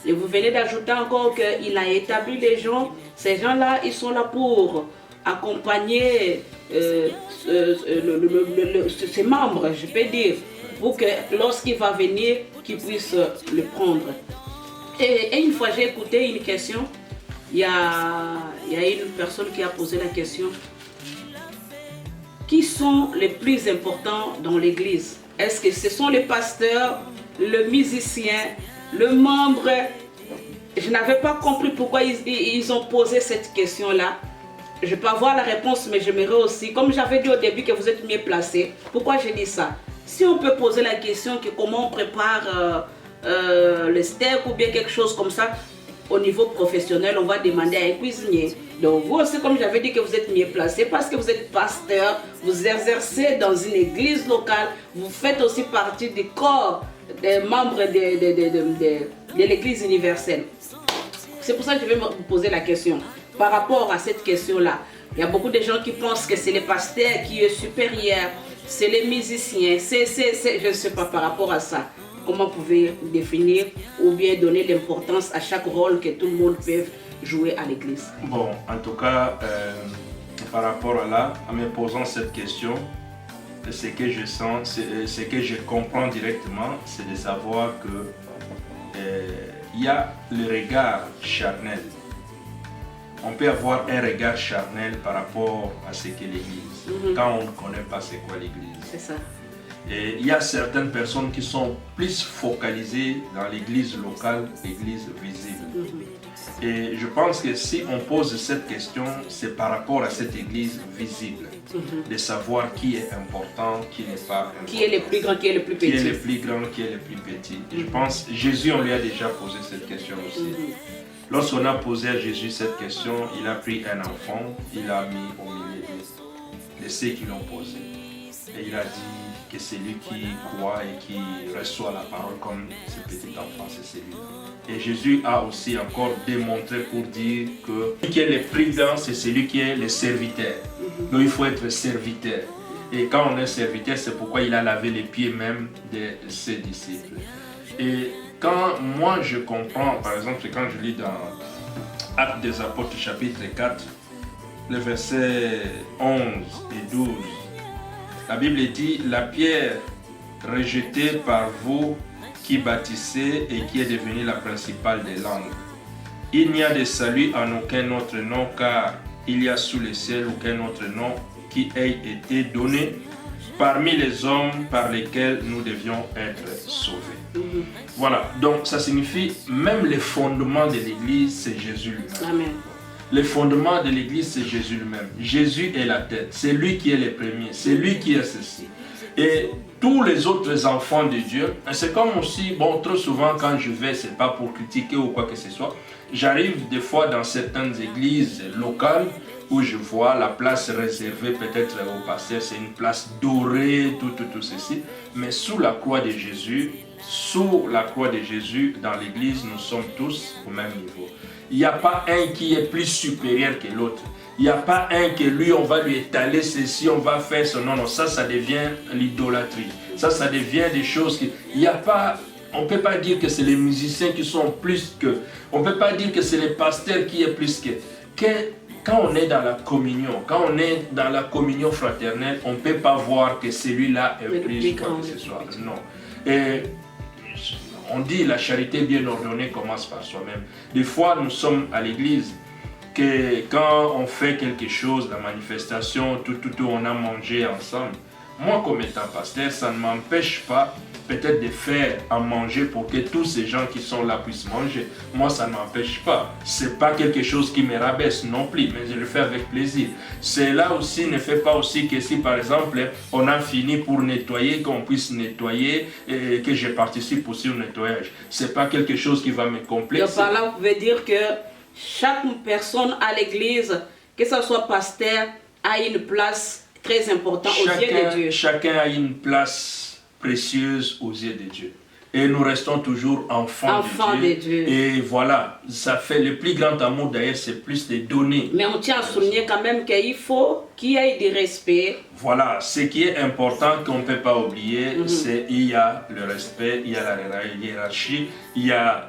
Et vous venez d'ajouter encore qu'il a établi les gens, ces gens-là, ils sont là pour accompagner ses membres, je peux dire, pour que lorsqu'il va venir, qu'ils puissent le prendre. Et une fois j'ai écouté une question, il y a une personne qui a posé la question. Qui sont les plus importants dans l'église? Est-ce que ce sont les pasteurs, le musicien, le membre? Je n'avais pas compris pourquoi ils ont posé cette question-là. Je peux avoir la réponse, mais j'aimerais aussi, comme j'avais dit au début que vous êtes mieux placé, pourquoi j'ai dit ça? Si on peut poser la question que comment on prépare le steak ou bien quelque chose comme ça, au niveau professionnel, on va demander à un cuisinier. Donc vous aussi, comme j'avais dit que vous êtes mieux placé, parce que vous êtes pasteur, vous exercez dans une église locale, vous faites aussi partie du corps des membres de l'église universelle. C'est pour ça que je vais vous poser la question. Par rapport à cette question-là, il y a beaucoup de gens qui pensent que c'est le pasteur qui est supérieur, c'est les musiciens, je ne sais pas par rapport à ça. Comment vous pouvez définir ou bien donner l'importance à chaque rôle que tout le monde peut jouer à l'église? Bon, en tout cas, par rapport à là, en me posant cette question, ce que je sens, ce que je comprends directement, c'est de savoir que il y a le regard charnel. On peut avoir un regard charnel par rapport à ce qu'est l'église, quand on ne connaît pas c'est quoi l'église. C'est ça. Et il y a certaines personnes qui sont plus focalisées dans l'église locale, l'église visible. Et je pense que si on pose cette question, c'est par rapport à cette église visible. De savoir qui est important, qui n'est pas important. Qui est le plus grand, qui est le plus petit. Qui est le plus grand, qui est le plus petit. Je pense Jésus, on lui a déjà posé cette question aussi. Lorsqu'on a posé à Jésus cette question, il a pris un enfant, il l'a mis au milieu de ceux qui l'ont posé. Et il a dit que c'est lui qui croit et qui reçoit la parole comme ce petit enfant, c'est celui. Et Jésus a aussi encore démontré pour dire que celui qui est le plus grand, c'est celui qui est le serviteur. Donc il faut être serviteur. Et quand on est serviteur, c'est pourquoi il a lavé les pieds même de ses disciples. Et quand moi je comprends, par exemple, quand je lis dans Actes des Apôtres chapitre 4, le verset 11 et 12, la Bible dit « La pierre rejetée par vous qui bâtissez et qui est devenue la principale des langues. Il n'y a de salut en aucun autre nom, car il y a sous le ciel aucun autre nom qui ait été donné parmi les hommes par lesquels nous devions être sauvés. » Voilà, donc ça signifie même les fondements de l'Église, c'est Jésus lui-même. Amen. Le fondement de l'église, c'est Jésus lui-même. Jésus est la tête. C'est lui qui est le premier. C'est lui qui est ceci. Et tous les autres enfants de Dieu, c'est comme aussi, bon, trop souvent quand je vais, c'est pas pour critiquer ou quoi que ce soit, j'arrive des fois dans certaines églises locales où je vois la place réservée peut-être au pasteur, c'est une place dorée, tout ceci, mais sous la croix de Jésus, dans l'église, nous sommes tous au même niveau. Il n'y a pas un qui est plus supérieur que l'autre. Il n'y a pas un que lui, on va lui étaler ceci, on va faire ça. Non, non, ça devient l'idolâtrie. Ça devient des choses qui... Il n'y a pas... On ne peut pas dire que c'est les musiciens qui sont plus que... On ne peut pas dire que c'est les pasteurs qui est plus que... Quand on est dans la communion, fraternelle, on ne peut pas voir que celui-là est plus quoi que ce soit. Non. Et on dit la charité bien ordonnée commence par soi-même. Des fois, nous sommes à l'église, que quand on fait quelque chose, la manifestation, tout, on a mangé ensemble. Moi, comme étant pasteur, ça ne m'empêche pas peut-être de faire à manger pour que tous ces gens qui sont là puissent manger. Moi, ça ne m'empêche pas. Ce n'est pas quelque chose qui me rabaisse non plus, mais je le fais avec plaisir. Cela aussi ne fait pas aussi que si, par exemple, on a fini pour nettoyer, qu'on puisse nettoyer et que je participe aussi au nettoyage. Ce n'est pas quelque chose qui va me complexer. Donc par là, vous pouvez dire que chaque personne à l'église, que ce soit pasteur, a une place très importante aux yeux de Dieu. Chacun a une place précieuse aux yeux de Dieu. Et nous restons toujours enfants de Dieu. Et voilà, ça fait le plus grand amour d'ailleurs, c'est plus de donner. Mais on tient à souligner quand même qu'il faut qu'il y ait du respect. Voilà, ce qui est important qu'on ne peut pas oublier, c'est qu'il y a le respect, il y a la hiérarchie, il y a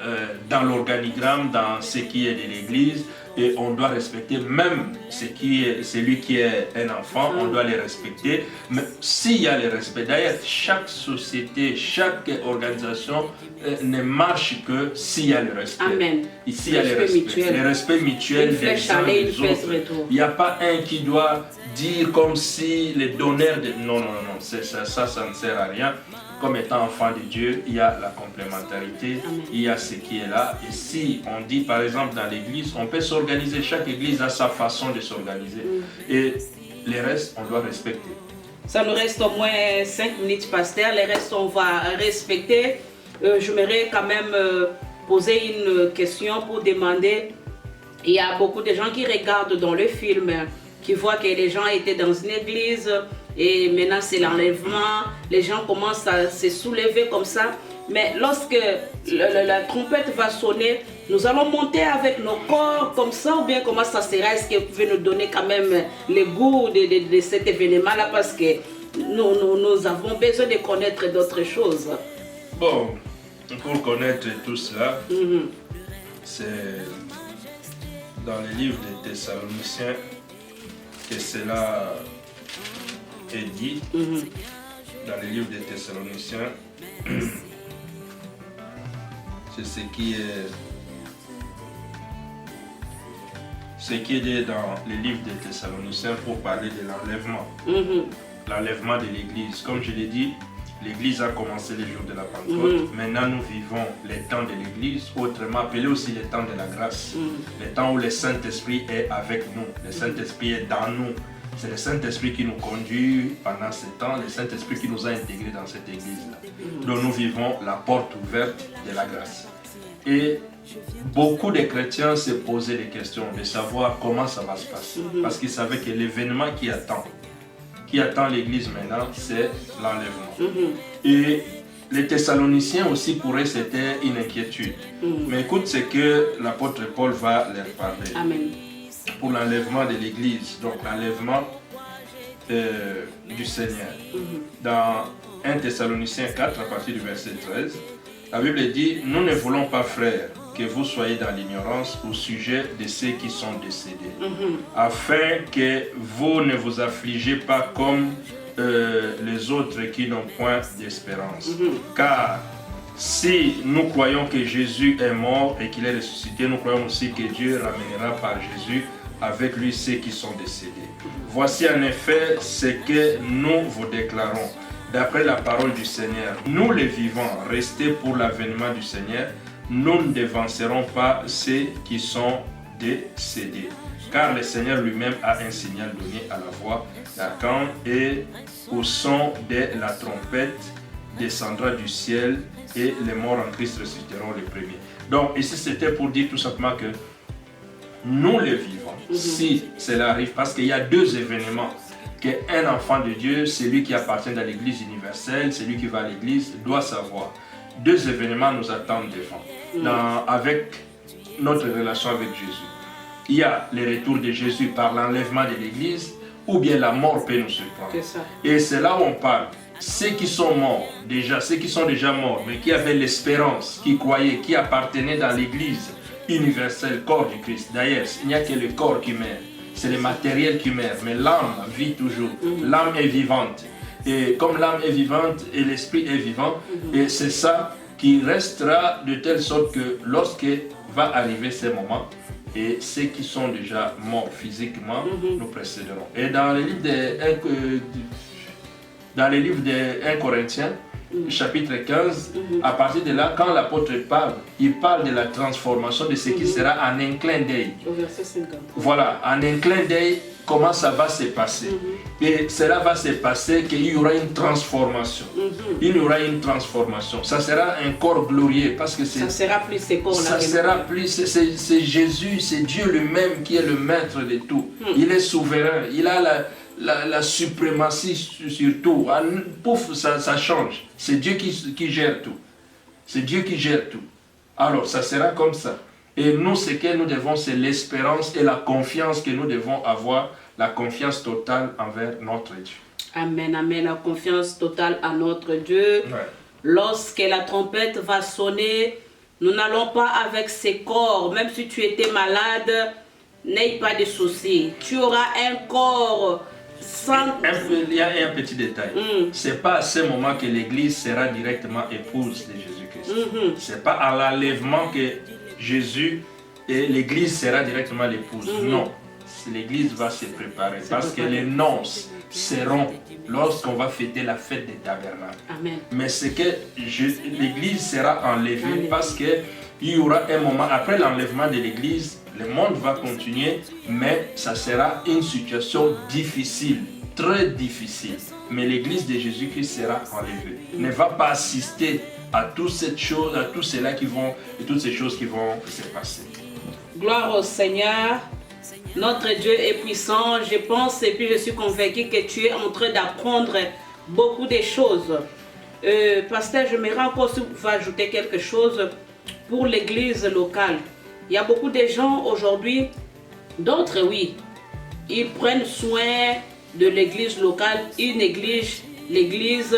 dans l'organigramme, dans ce qui est de l'église, et on doit respecter même celui qui est un enfant, on doit les respecter. Mais s'il y a le respect, d'ailleurs, chaque société, chaque organisation ne marche que s'il y a le respect. Amen. Ici, il y a le respect mutuel des uns des autres. Il n'y a pas un qui doit dire comme si les donneurs de... Non, ça ne sert à rien. Comme étant enfant de Dieu, il y a la complémentarité, il y a ce qui est là. Et si on dit par exemple dans l'église, on peut s'organiser, chaque église a sa façon de s'organiser. Et les restes, on doit respecter. Ça nous reste au moins 5 minutes, pasteur. Les restes, on va respecter. J'aimerais quand même poser une question pour demander. Il y a beaucoup de gens qui regardent dans le film, qui voient que les gens étaient dans une église et maintenant c'est l'enlèvement. Les gens commencent à se soulever comme ça. Mais lorsque la trompette va sonner, nous allons monter avec nos corps comme ça, ou bien comment ça sera? Est-ce que vous pouvez nous donner quand même le goût de cet événement-là, parce que nous avons besoin de connaître d'autres choses. Bon, pour connaître tout cela, c'est dans les livres des Thessaloniciens que cela est dit. Dans les livres des Thessaloniciens, c'est ce qui est dit dans les livres des Thessaloniciens pour parler de l'enlèvement. L'enlèvement de l'église. Comme je l'ai dit, l'église a commencé les jours de la Pentecôte. Maintenant, nous vivons les temps de l'église, autrement appelé aussi les temps de la grâce. Les temps où le Saint-Esprit est avec nous. Le Saint-Esprit est dans nous. C'est le Saint-Esprit qui nous conduit pendant ce temps, le Saint-Esprit qui nous a intégrés dans cette église-là. Donc nous vivons la porte ouverte de la grâce. Et beaucoup de chrétiens se posaient des questions de savoir comment ça va se passer. Parce qu'ils savaient que l'événement qui attend l'église maintenant, c'est l'enlèvement. Et les Thessaloniciens aussi, pour eux, c'était une inquiétude. Mais écoute ce que l'apôtre Paul va leur parler. Amen. Pour l'enlèvement de l'église, donc l'enlèvement du Seigneur. Dans 1 Thessaloniciens 4, à partir du verset 13, la Bible dit: nous ne voulons pas, frères, que vous soyez dans l'ignorance au sujet de ceux qui sont décédés, afin que vous ne vous affligez pas comme les autres qui n'ont point d'espérance. Car si nous croyons que Jésus est mort et qu'il est ressuscité, nous croyons aussi que Dieu ramènera par Jésus avec lui ceux qui sont décédés. Voici en effet ce que nous vous déclarons. D'après la parole du Seigneur, nous les vivants, restés pour l'avènement du Seigneur, nous ne devancerons pas ceux qui sont décédés. Car le Seigneur lui-même a un signal donné à la voix d'archange et au son de la trompette descendra du ciel et les morts en Christ ressusciteront les premiers. Donc ici c'était pour dire tout simplement que nous les vivants, si cela arrive, parce qu'il y a deux événements, qu'un enfant de Dieu, celui qui appartient à l'église universelle, celui qui va à l'église, doit savoir. Deux événements nous attendent devant, avec notre relation avec Jésus. Il y a le retour de Jésus par l'enlèvement de l'église, ou bien la mort peut nous surprendre. Et c'est là où on parle. Ceux qui sont morts déjà, ceux qui sont déjà morts, mais qui avaient l'espérance, qui croyaient, qui appartenaient dans l'église universelle, corps du Christ. D'ailleurs, il n'y a que le corps qui meurt. C'est le matériel qui meurt, mais l'âme vit toujours. L'âme est vivante. Et comme l'âme est vivante et l'esprit est vivant, et c'est ça qui restera de telle sorte que lorsque va arriver ce moment, et ceux qui sont déjà morts physiquement, nous précéderont. Et dans le livre de 1 Corinthiens, chapitre 15, à partir de là, quand l'apôtre parle, il parle de la transformation de ce qui sera en un clin d'œil. Au verset 50. Voilà, en un clin d'œil, comment ça va se passer. Et cela va se passer qu'il y aura une transformation. Il y aura une transformation. Ça sera un corps glorieux parce que ça sera plus ces corps-là. Ça sera plus, c'est Jésus, c'est Dieu lui-même qui est le maître de tout. Il est souverain, il a la suprématie sur tout. Pouf, ça change. C'est Dieu qui gère tout. C'est Dieu qui gère tout. Alors, ça sera comme ça. Et nous, ce que nous devons, c'est l'espérance et la confiance que nous devons avoir, la confiance totale envers notre Dieu. Amen, amen, la confiance totale à notre Dieu. Ouais. Lorsque la trompette va sonner, nous n'allons pas avec ces corps, même si tu étais malade, n'aie pas de soucis. Tu auras un corps sans... Il y a un petit détail. C'est pas à ce moment que l'Église sera directement épouse de Jésus-Christ. C'est pas à l'enlèvement que Jésus et l'Église sera directement l'épouse. Non. L'Église va se préparer parce que les nonces seront lorsqu'on va fêter la fête des tabernacles. Amen. Mais c'est que l'Église sera enlevée parce qu'il y aura un moment, après l'enlèvement de l'Église, le monde va continuer, mais ça sera une situation difficile, très difficile. Mais l'Église de Jésus-Christ sera enlevée. Ne va pas assister à toutes ces choses, à tout cela qui vont, et toutes ces choses qui vont se passer. Gloire au Seigneur. Notre Dieu est puissant, je pense, et puis je suis convaincue que tu es en train d'apprendre beaucoup de choses. Pasteur, je me rends compte que vous pouvez ajouter quelque chose pour l'église locale. Il y a beaucoup de gens aujourd'hui, d'autres oui, ils prennent soin de l'église locale, ils négligent l'église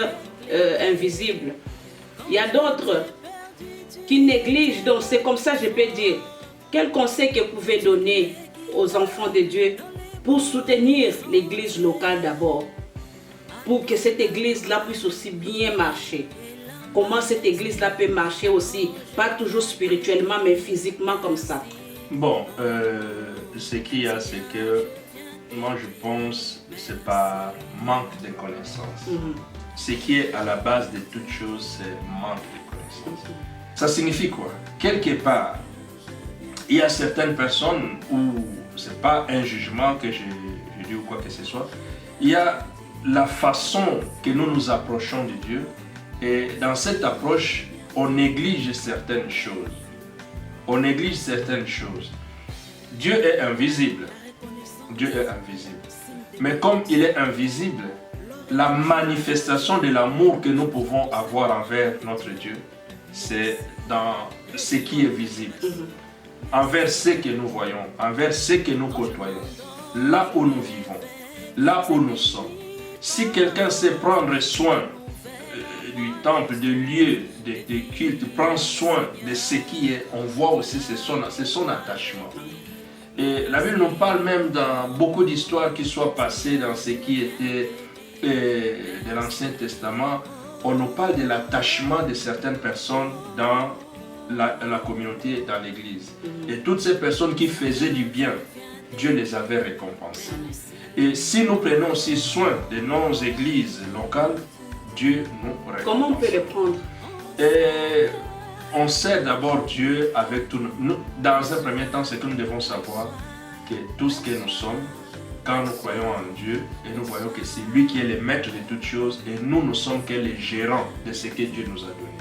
invisible. Il y a d'autres qui négligent, donc c'est comme ça je peux dire. Quel conseil que vous pouvez donner aux enfants de Dieu pour soutenir l'église locale d'abord, pour que cette église-là puisse aussi bien marcher? Comment cette église-là peut marcher aussi, pas toujours spirituellement, mais physiquement comme ça? Bon, ce qu'il y a, c'est que moi je pense que c'est pas manque de connaissances. Ce qui est à la base de toute chose, c'est manque de connaissances. Ça signifie quoi? Quelque part, il y a certaines personnes où c'est pas un jugement que je dis ou quoi que ce soit. Il y a la façon que nous nous approchons de Dieu, et dans cette approche, on néglige certaines choses. On néglige certaines choses. Dieu est invisible. Dieu est invisible. Mais comme il est invisible, la manifestation de l'amour que nous pouvons avoir envers notre Dieu, c'est dans ce qui est visible. Envers ce que nous voyons, envers ce que nous côtoyons, là où nous vivons, là où nous sommes. Si quelqu'un sait prendre soin du temple, de lieux, de culte, prend soin de ce qui est, on voit aussi c'est son attachement. Et la Bible nous parle même dans beaucoup d'histoires qui sont passées dans ce qui était de l'Ancien Testament. On nous parle de l'attachement de certaines personnes dans la communauté, dans l'église. Et toutes ces personnes qui faisaient du bien, Dieu les avait récompensées. Et si nous prenons aussi soin de nos églises locales, Dieu nous récompense. Comment on peut les prendre? on sert d'abord Dieu avec tout. Dans un premier temps, c'est que nous devons savoir que tout ce que nous sommes, quand nous croyons en Dieu, et nous voyons que c'est lui qui est le maître de toutes choses, et nous ne sommes que les gérants de ce que Dieu nous a donné.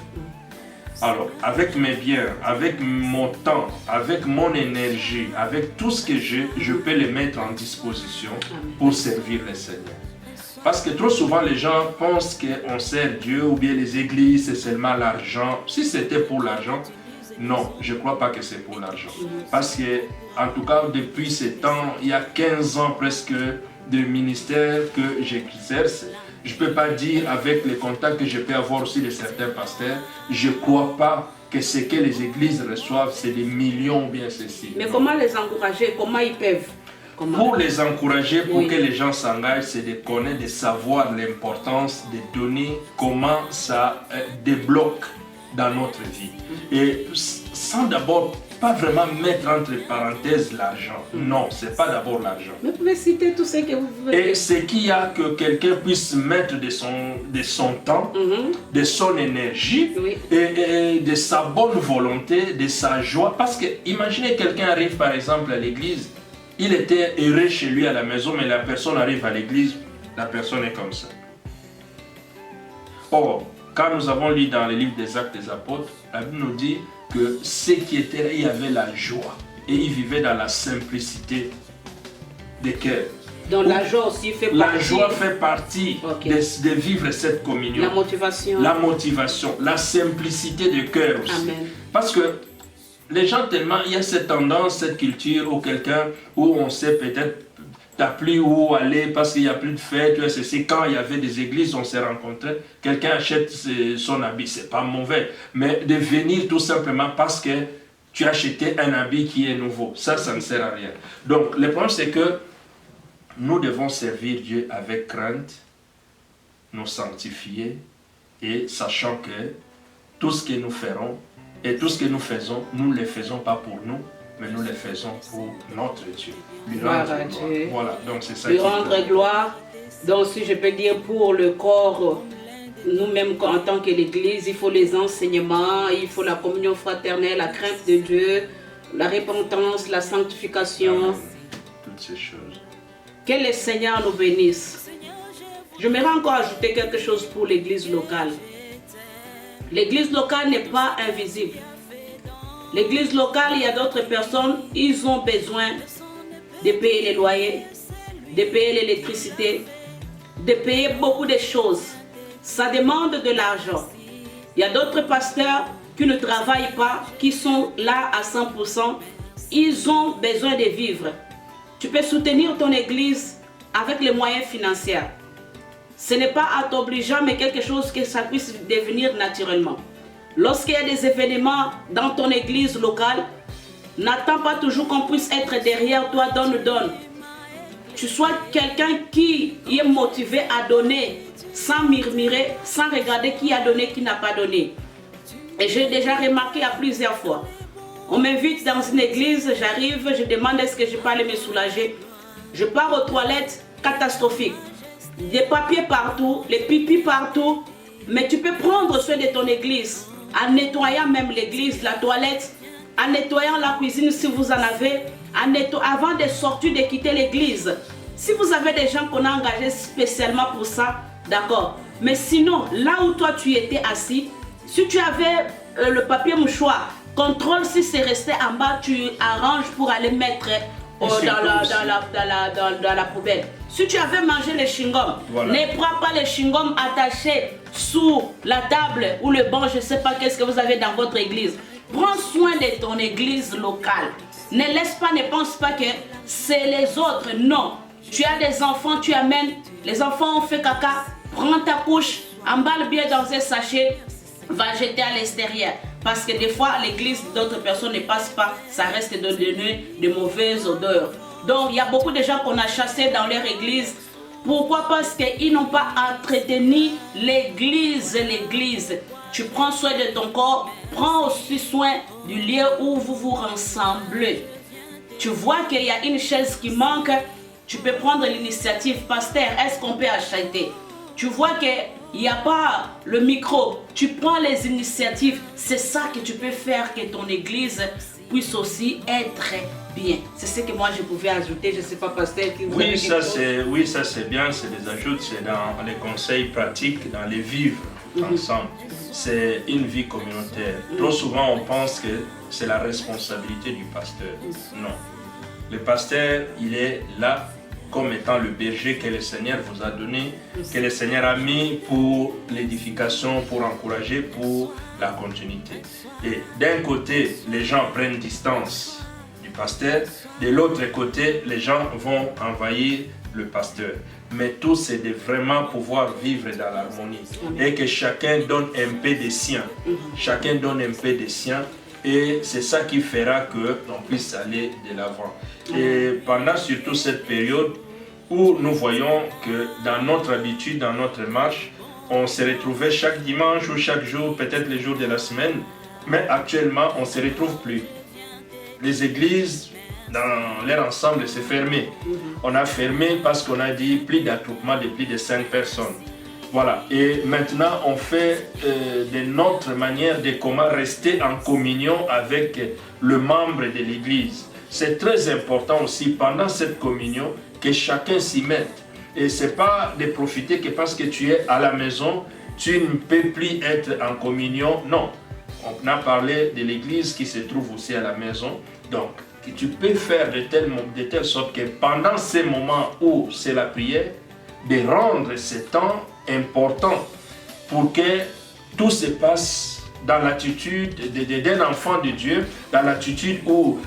Alors, avec mes biens, avec mon temps, avec mon énergie, avec tout ce que j'ai, je peux les mettre en disposition pour servir le Seigneur. Parce que trop souvent, les gens pensent qu'on sert Dieu ou bien les églises, c'est seulement l'argent. Si c'était pour l'argent, non, je ne crois pas que c'est pour l'argent. Parce que, en tout cas, depuis ce temps, il y a 15 ans presque de ministère que j'exerce. Je ne peux pas dire avec les contacts que je peux avoir aussi de certains pasteurs, je ne crois pas que ce que les églises reçoivent, c'est des millions ou bien ceci. Mais comment les encourager? Comment ils peuvent? Pour les encourager, pour que les gens s'engagent, c'est de connaître, de savoir l'importance de donner, comment ça débloque dans notre vie. Et sans d'abord pas vraiment mettre entre parenthèses l'argent. Non, c'est pas d'abord l'argent. Mais vous pouvez citer tout ce que vous voulez. Et c'est qu'il y a que quelqu'un puisse mettre de son temps, de son énergie et de sa bonne volonté, de sa joie. Parce que imaginez quelqu'un arrive par exemple à l'église, il était heureux chez lui à la maison, mais la personne arrive à l'église, la personne est comme ça. Or, quand nous avons lu dans le livre des Actes des Apôtres, la Bible nous dit que ceux qui étaient là, il y avait la joie. Et ils vivaient dans la simplicité de cœur. Donc la joie aussi fait partie. La joie fait partie de vivre cette communion. La motivation. La motivation, la simplicité de cœur aussi. Amen. Parce que les gens tellement, il y a cette tendance, cette culture où quelqu'un, où on sait peut-être t'as plus où aller parce qu'il n'y a plus de fête, c'est quand il y avait des églises, on s'est rencontrés, quelqu'un achète son habit, c'est pas mauvais, mais de venir tout simplement parce que tu as acheté un habit qui est nouveau, ça ne sert à rien. Donc le problème c'est que nous devons servir Dieu avec crainte, nous sanctifier et sachant que tout ce que nous ferons et tout ce que nous faisons, nous ne le faisons pas pour nous, mais nous le faisons pour notre Dieu. Lui rendre gloire. Voilà, donc c'est ça. Lui rendre gloire. Donc si je peux dire pour le corps, nous-mêmes en tant que l'Église, il faut les enseignements, il faut la communion fraternelle, la crainte de Dieu, la repentance, la sanctification. Amen. Toutes ces choses. Que le Seigneur nous bénisse. J'aimerais encore ajouter quelque chose pour l'Église locale. L'Église locale n'est pas invisible. L'église locale, il y a d'autres personnes, ils ont besoin de payer les loyers, de payer l'électricité, de payer beaucoup de choses. Ça demande de l'argent. Il y a d'autres pasteurs qui ne travaillent pas, qui sont là à 100%. Ils ont besoin de vivre. Tu peux soutenir ton église avec les moyens financiers. Ce n'est pas à t'obligeant, mais quelque chose que ça puisse devenir naturellement. Lorsqu'il y a des événements dans ton église locale, n'attends pas toujours qu'on puisse être derrière toi, donne. Tu sois quelqu'un qui est motivé à donner, sans murmurer, sans regarder qui a donné, qui n'a pas donné. Et j'ai déjà remarqué à plusieurs fois. On m'invite dans une église, j'arrive, je demande est-ce que je peux aller me soulager. Je pars aux toilettes, catastrophique. Des papiers partout, les pipis partout. Mais tu peux prendre soin de ton église. En nettoyant même l'église, la toilette, en nettoyant la cuisine si vous en avez, avant de sortir, de quitter l'église. Si vous avez des gens qu'on a engagés spécialement pour ça, d'accord. Mais sinon, là où toi tu étais assis, si tu avais le papier mouchoir, contrôle si c'est resté en bas, tu arranges pour aller mettre dans la poubelle. Si tu avais mangé les chewing-gums, ne prends pas les chewing-gums attachés sous la table ou le banc, je ne sais pas qu'est-ce que vous avez dans votre église. Prends soin de ton église locale. Ne laisse pas, ne pense pas que c'est les autres. Non. Tu as des enfants, tu amènes. Les enfants ont fait caca. Prends ta couche, emballe bien dans un sachet, va jeter à l'extérieur. Parce que des fois, l'église d'autres personnes ne passe pas. Ça reste de donner de mauvaises odeurs. Donc, il y a beaucoup de gens qu'on a chassés dans leur église. Pourquoi? Parce qu'ils n'ont pas entretenu l'église. Tu prends soin de ton corps, prends aussi soin du lieu où vous vous rassemblez. Tu vois qu'il y a une chaise qui manque, tu peux prendre l'initiative. Pasteur, est-ce qu'on peut acheter? Tu vois que il n'y a pas le micro. Tu prends les initiatives. C'est ça que tu peux faire que ton église puisse aussi être bien. C'est ce que moi je pouvais ajouter. Je ne sais pas, pasteur, qui vous Oui, ça c'est bien, c'est des ajouts, c'est dans les conseils pratiques, dans les vivre ensemble. C'est une vie communautaire. Trop souvent, on pense que c'est la responsabilité du pasteur. Non. Le pasteur, il est là comme étant le berger que le Seigneur vous a donné, que le Seigneur a mis pour l'édification, pour encourager, pour la continuité. Et d'un côté, les gens prennent distance du pasteur, de l'autre côté, les gens vont envahir le pasteur. Mais tout, c'est de vraiment pouvoir vivre dans l'harmonie et que chacun donne un peu de sien. Chacun donne un peu de sien et c'est ça qui fera qu'on puisse aller de l'avant. Et pendant surtout cette période où nous voyons que dans notre habitude, dans notre marche, on se retrouvait chaque dimanche ou chaque jour, peut-être les jours de la semaine, mais actuellement, on ne se retrouve plus. Les églises, dans leur ensemble, c'est fermé. On a fermé parce qu'on a dit plus d'attroupement de plus de 5 personnes. Voilà. Et maintenant, on fait de notre manière de comment rester en communion avec le membre de l'église. C'est très important aussi pendant cette communion que chacun s'y mette. Et ce n'est pas de profiter que parce que tu es à la maison, tu ne peux plus être en communion. Non. On a parlé de l'église qui se trouve aussi à la maison. Donc, que tu peux faire de telle sorte que pendant ces moments où c'est la prière, de rendre ce temps important pour que tout se passe dans l'attitude d'un enfant de Dieu, dans l'attitude où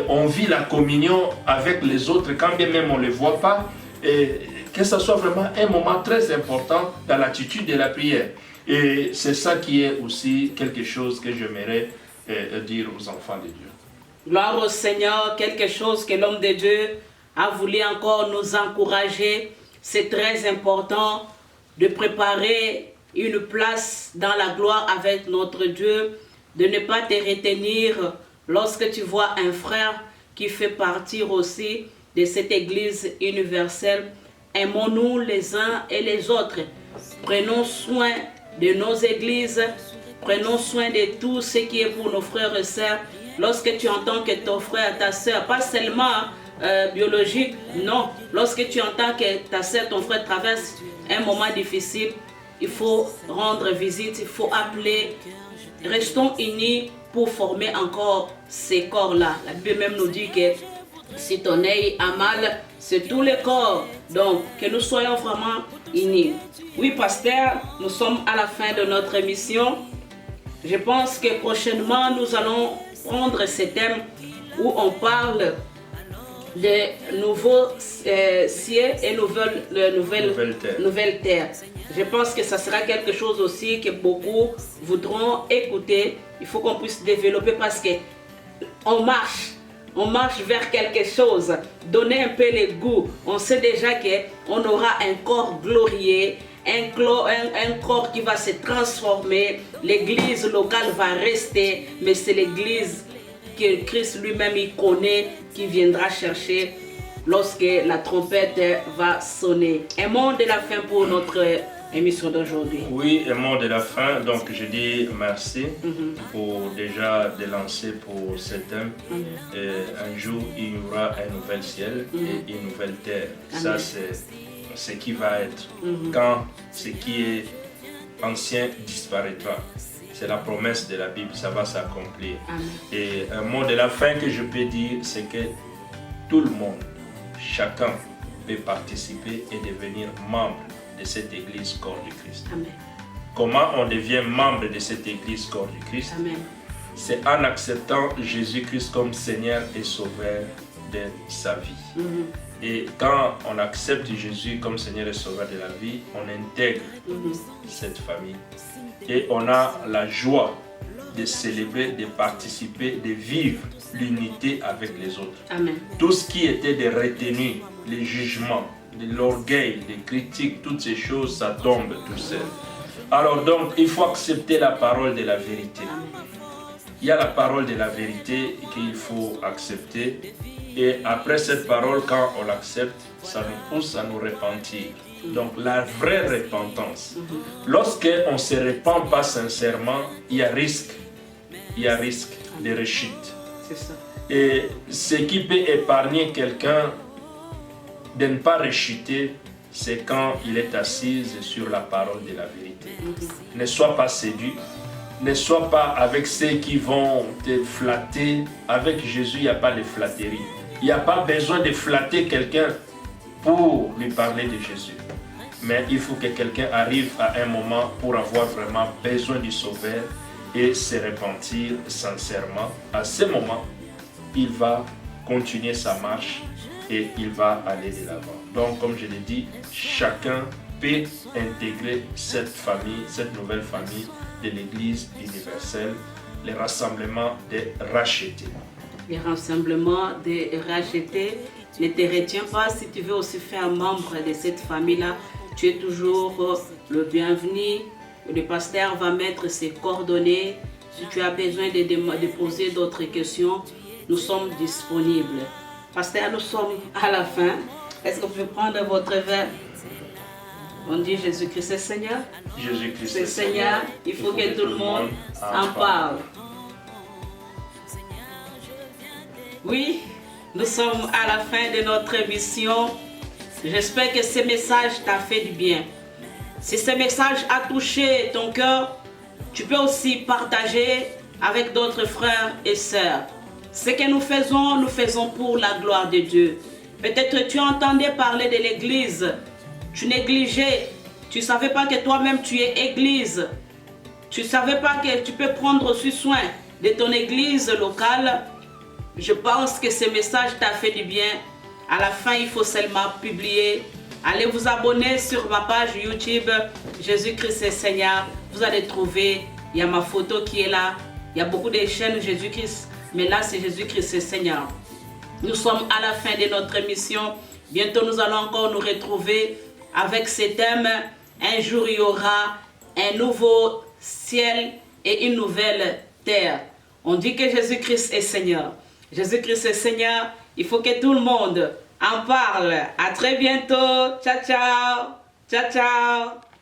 on vit la communion avec les autres, quand bien même on ne les voit pas, et que ce soit vraiment un moment très important dans l'attitude de la prière. Et c'est ça qui est aussi quelque chose que j'aimerais dire aux enfants de Dieu. Gloire au Seigneur, quelque chose que l'homme de Dieu a voulu encore nous encourager. C'est très important de préparer une place dans la gloire avec notre Dieu, de ne pas te retenir lorsque tu vois un frère qui fait partie aussi de cette église universelle. Aimons-nous les uns et les autres. Prenons soin de nos églises, prenons soin de tout ce qui est pour nos frères et sœurs. Lorsque tu entends que ton frère, ta sœur, pas seulement biologique, non. Lorsque tu entends que ta sœur, ton frère traverse un moment difficile, il faut rendre visite, il faut appeler. Restons unis pour former encore ces corps-là. La Bible même nous dit que si ton œil a mal, c'est tout le corps. Donc, que nous soyons vraiment unis. Oui, pasteur, nous sommes à la fin de notre émission. Je pense que prochainement, nous allons prendre ce thème où on parle de nouveaux cieux et nouvelle terre. Je pense que ça sera quelque chose aussi que beaucoup voudront écouter. Il faut qu'on puisse développer parce que on marche vers quelque chose, donner un peu le goût. On sait déjà qu'on aura un corps glorieux, un corps qui va se transformer. L'église locale va rester, mais c'est l'église que Christ lui-même il connaît qui viendra chercher lorsque la trompette va sonner. Un mot de la fin pour notre émission d'aujourd'hui. Oui, un mot de la fin. Donc je dis merci pour déjà de lancer pour ce thème. Un jour il y aura un nouvel ciel et une nouvelle terre. Ça c'est ce qui va être quand ce qui est ancien disparaîtra. C'est la promesse de la Bible, ça va s'accomplir. Et un mot de la fin que je peux dire, c'est que tout le monde, chacun peut participer et devenir membre de cette église corps du Christ. Amen. Comment on devient membre de cette église corps du Christ? Amen. C'est en acceptant Jésus-Christ comme Seigneur et Sauveur de sa vie. Et quand on accepte Jésus comme Seigneur et Sauveur de la vie, on intègre cette famille. Et on a la joie de célébrer, de participer, de vivre l'unité avec les autres. Amen. Tout ce qui était de retenu, les jugements, l'orgueil, les critiques, toutes ces choses, ça tombe tout seul. Alors donc, il faut accepter la parole de la vérité. Il y a la parole de la vérité qu'il faut accepter. Et après cette parole, quand on l'accepte, ça nous pousse à nous repentir. Donc la vraie repentance. Lorsqu'on ne se repent pas sincèrement, il y a risque de rechute. C'est ça. Et ce qui peut épargner quelqu'un de ne pas rechuter, c'est quand il est assis sur la parole de la vérité. Ne sois pas séduit, ne sois pas avec ceux qui vont te flatter. Avec Jésus, il n'y a pas de flatterie. Il n'y a pas besoin de flatter quelqu'un pour lui parler de Jésus. Mais il faut que quelqu'un arrive à un moment pour avoir vraiment besoin du Sauveur et se repentir sincèrement. À ce moment, il va continuer sa marche et il va aller de l'avant. Donc, comme je l'ai dit, chacun peut intégrer cette famille, cette nouvelle famille de l'Église universelle, les rassemblements des rachetés. Les rassemblements des rachetés, ne te retiens pas. Si tu veux aussi faire membre de cette famille-là, tu es toujours le bienvenu. Le pasteur va mettre ses coordonnées. Si tu as besoin de poser d'autres questions, nous sommes disponibles. Pasteur, nous sommes à la fin. Est-ce que vous pouvez prendre votre verre? On dit Jésus-Christ est Seigneur. Jésus-Christ est Seigneur. Il faut que tout le monde en parle. Oui, nous sommes à la fin de notre émission. J'espère que ce message t'a fait du bien. Si ce message a touché ton cœur, tu peux aussi partager avec d'autres frères et sœurs. Ce que nous faisons pour la gloire de Dieu. Peut-être tu entendais parler de l'église, tu négligeais, tu ne savais pas que toi-même tu es église. Tu ne savais pas que tu peux prendre aussi soin de ton église locale. Je pense que ce message t'a fait du bien. À la fin, il faut seulement publier. Allez vous abonner sur ma page YouTube, Jésus-Christ est Seigneur. Vous allez trouver, il y a ma photo qui est là. Il y a beaucoup de chaînes Jésus-Christ, mais là c'est Jésus-Christ est Seigneur. Nous sommes à la fin de notre émission. Bientôt nous allons encore nous retrouver avec ce thème. Un jour il y aura un nouveau ciel et une nouvelle terre. On dit que Jésus-Christ est Seigneur. Jésus-Christ est Seigneur. Il faut que tout le monde en parle. À très bientôt. Ciao, ciao. Ciao, ciao.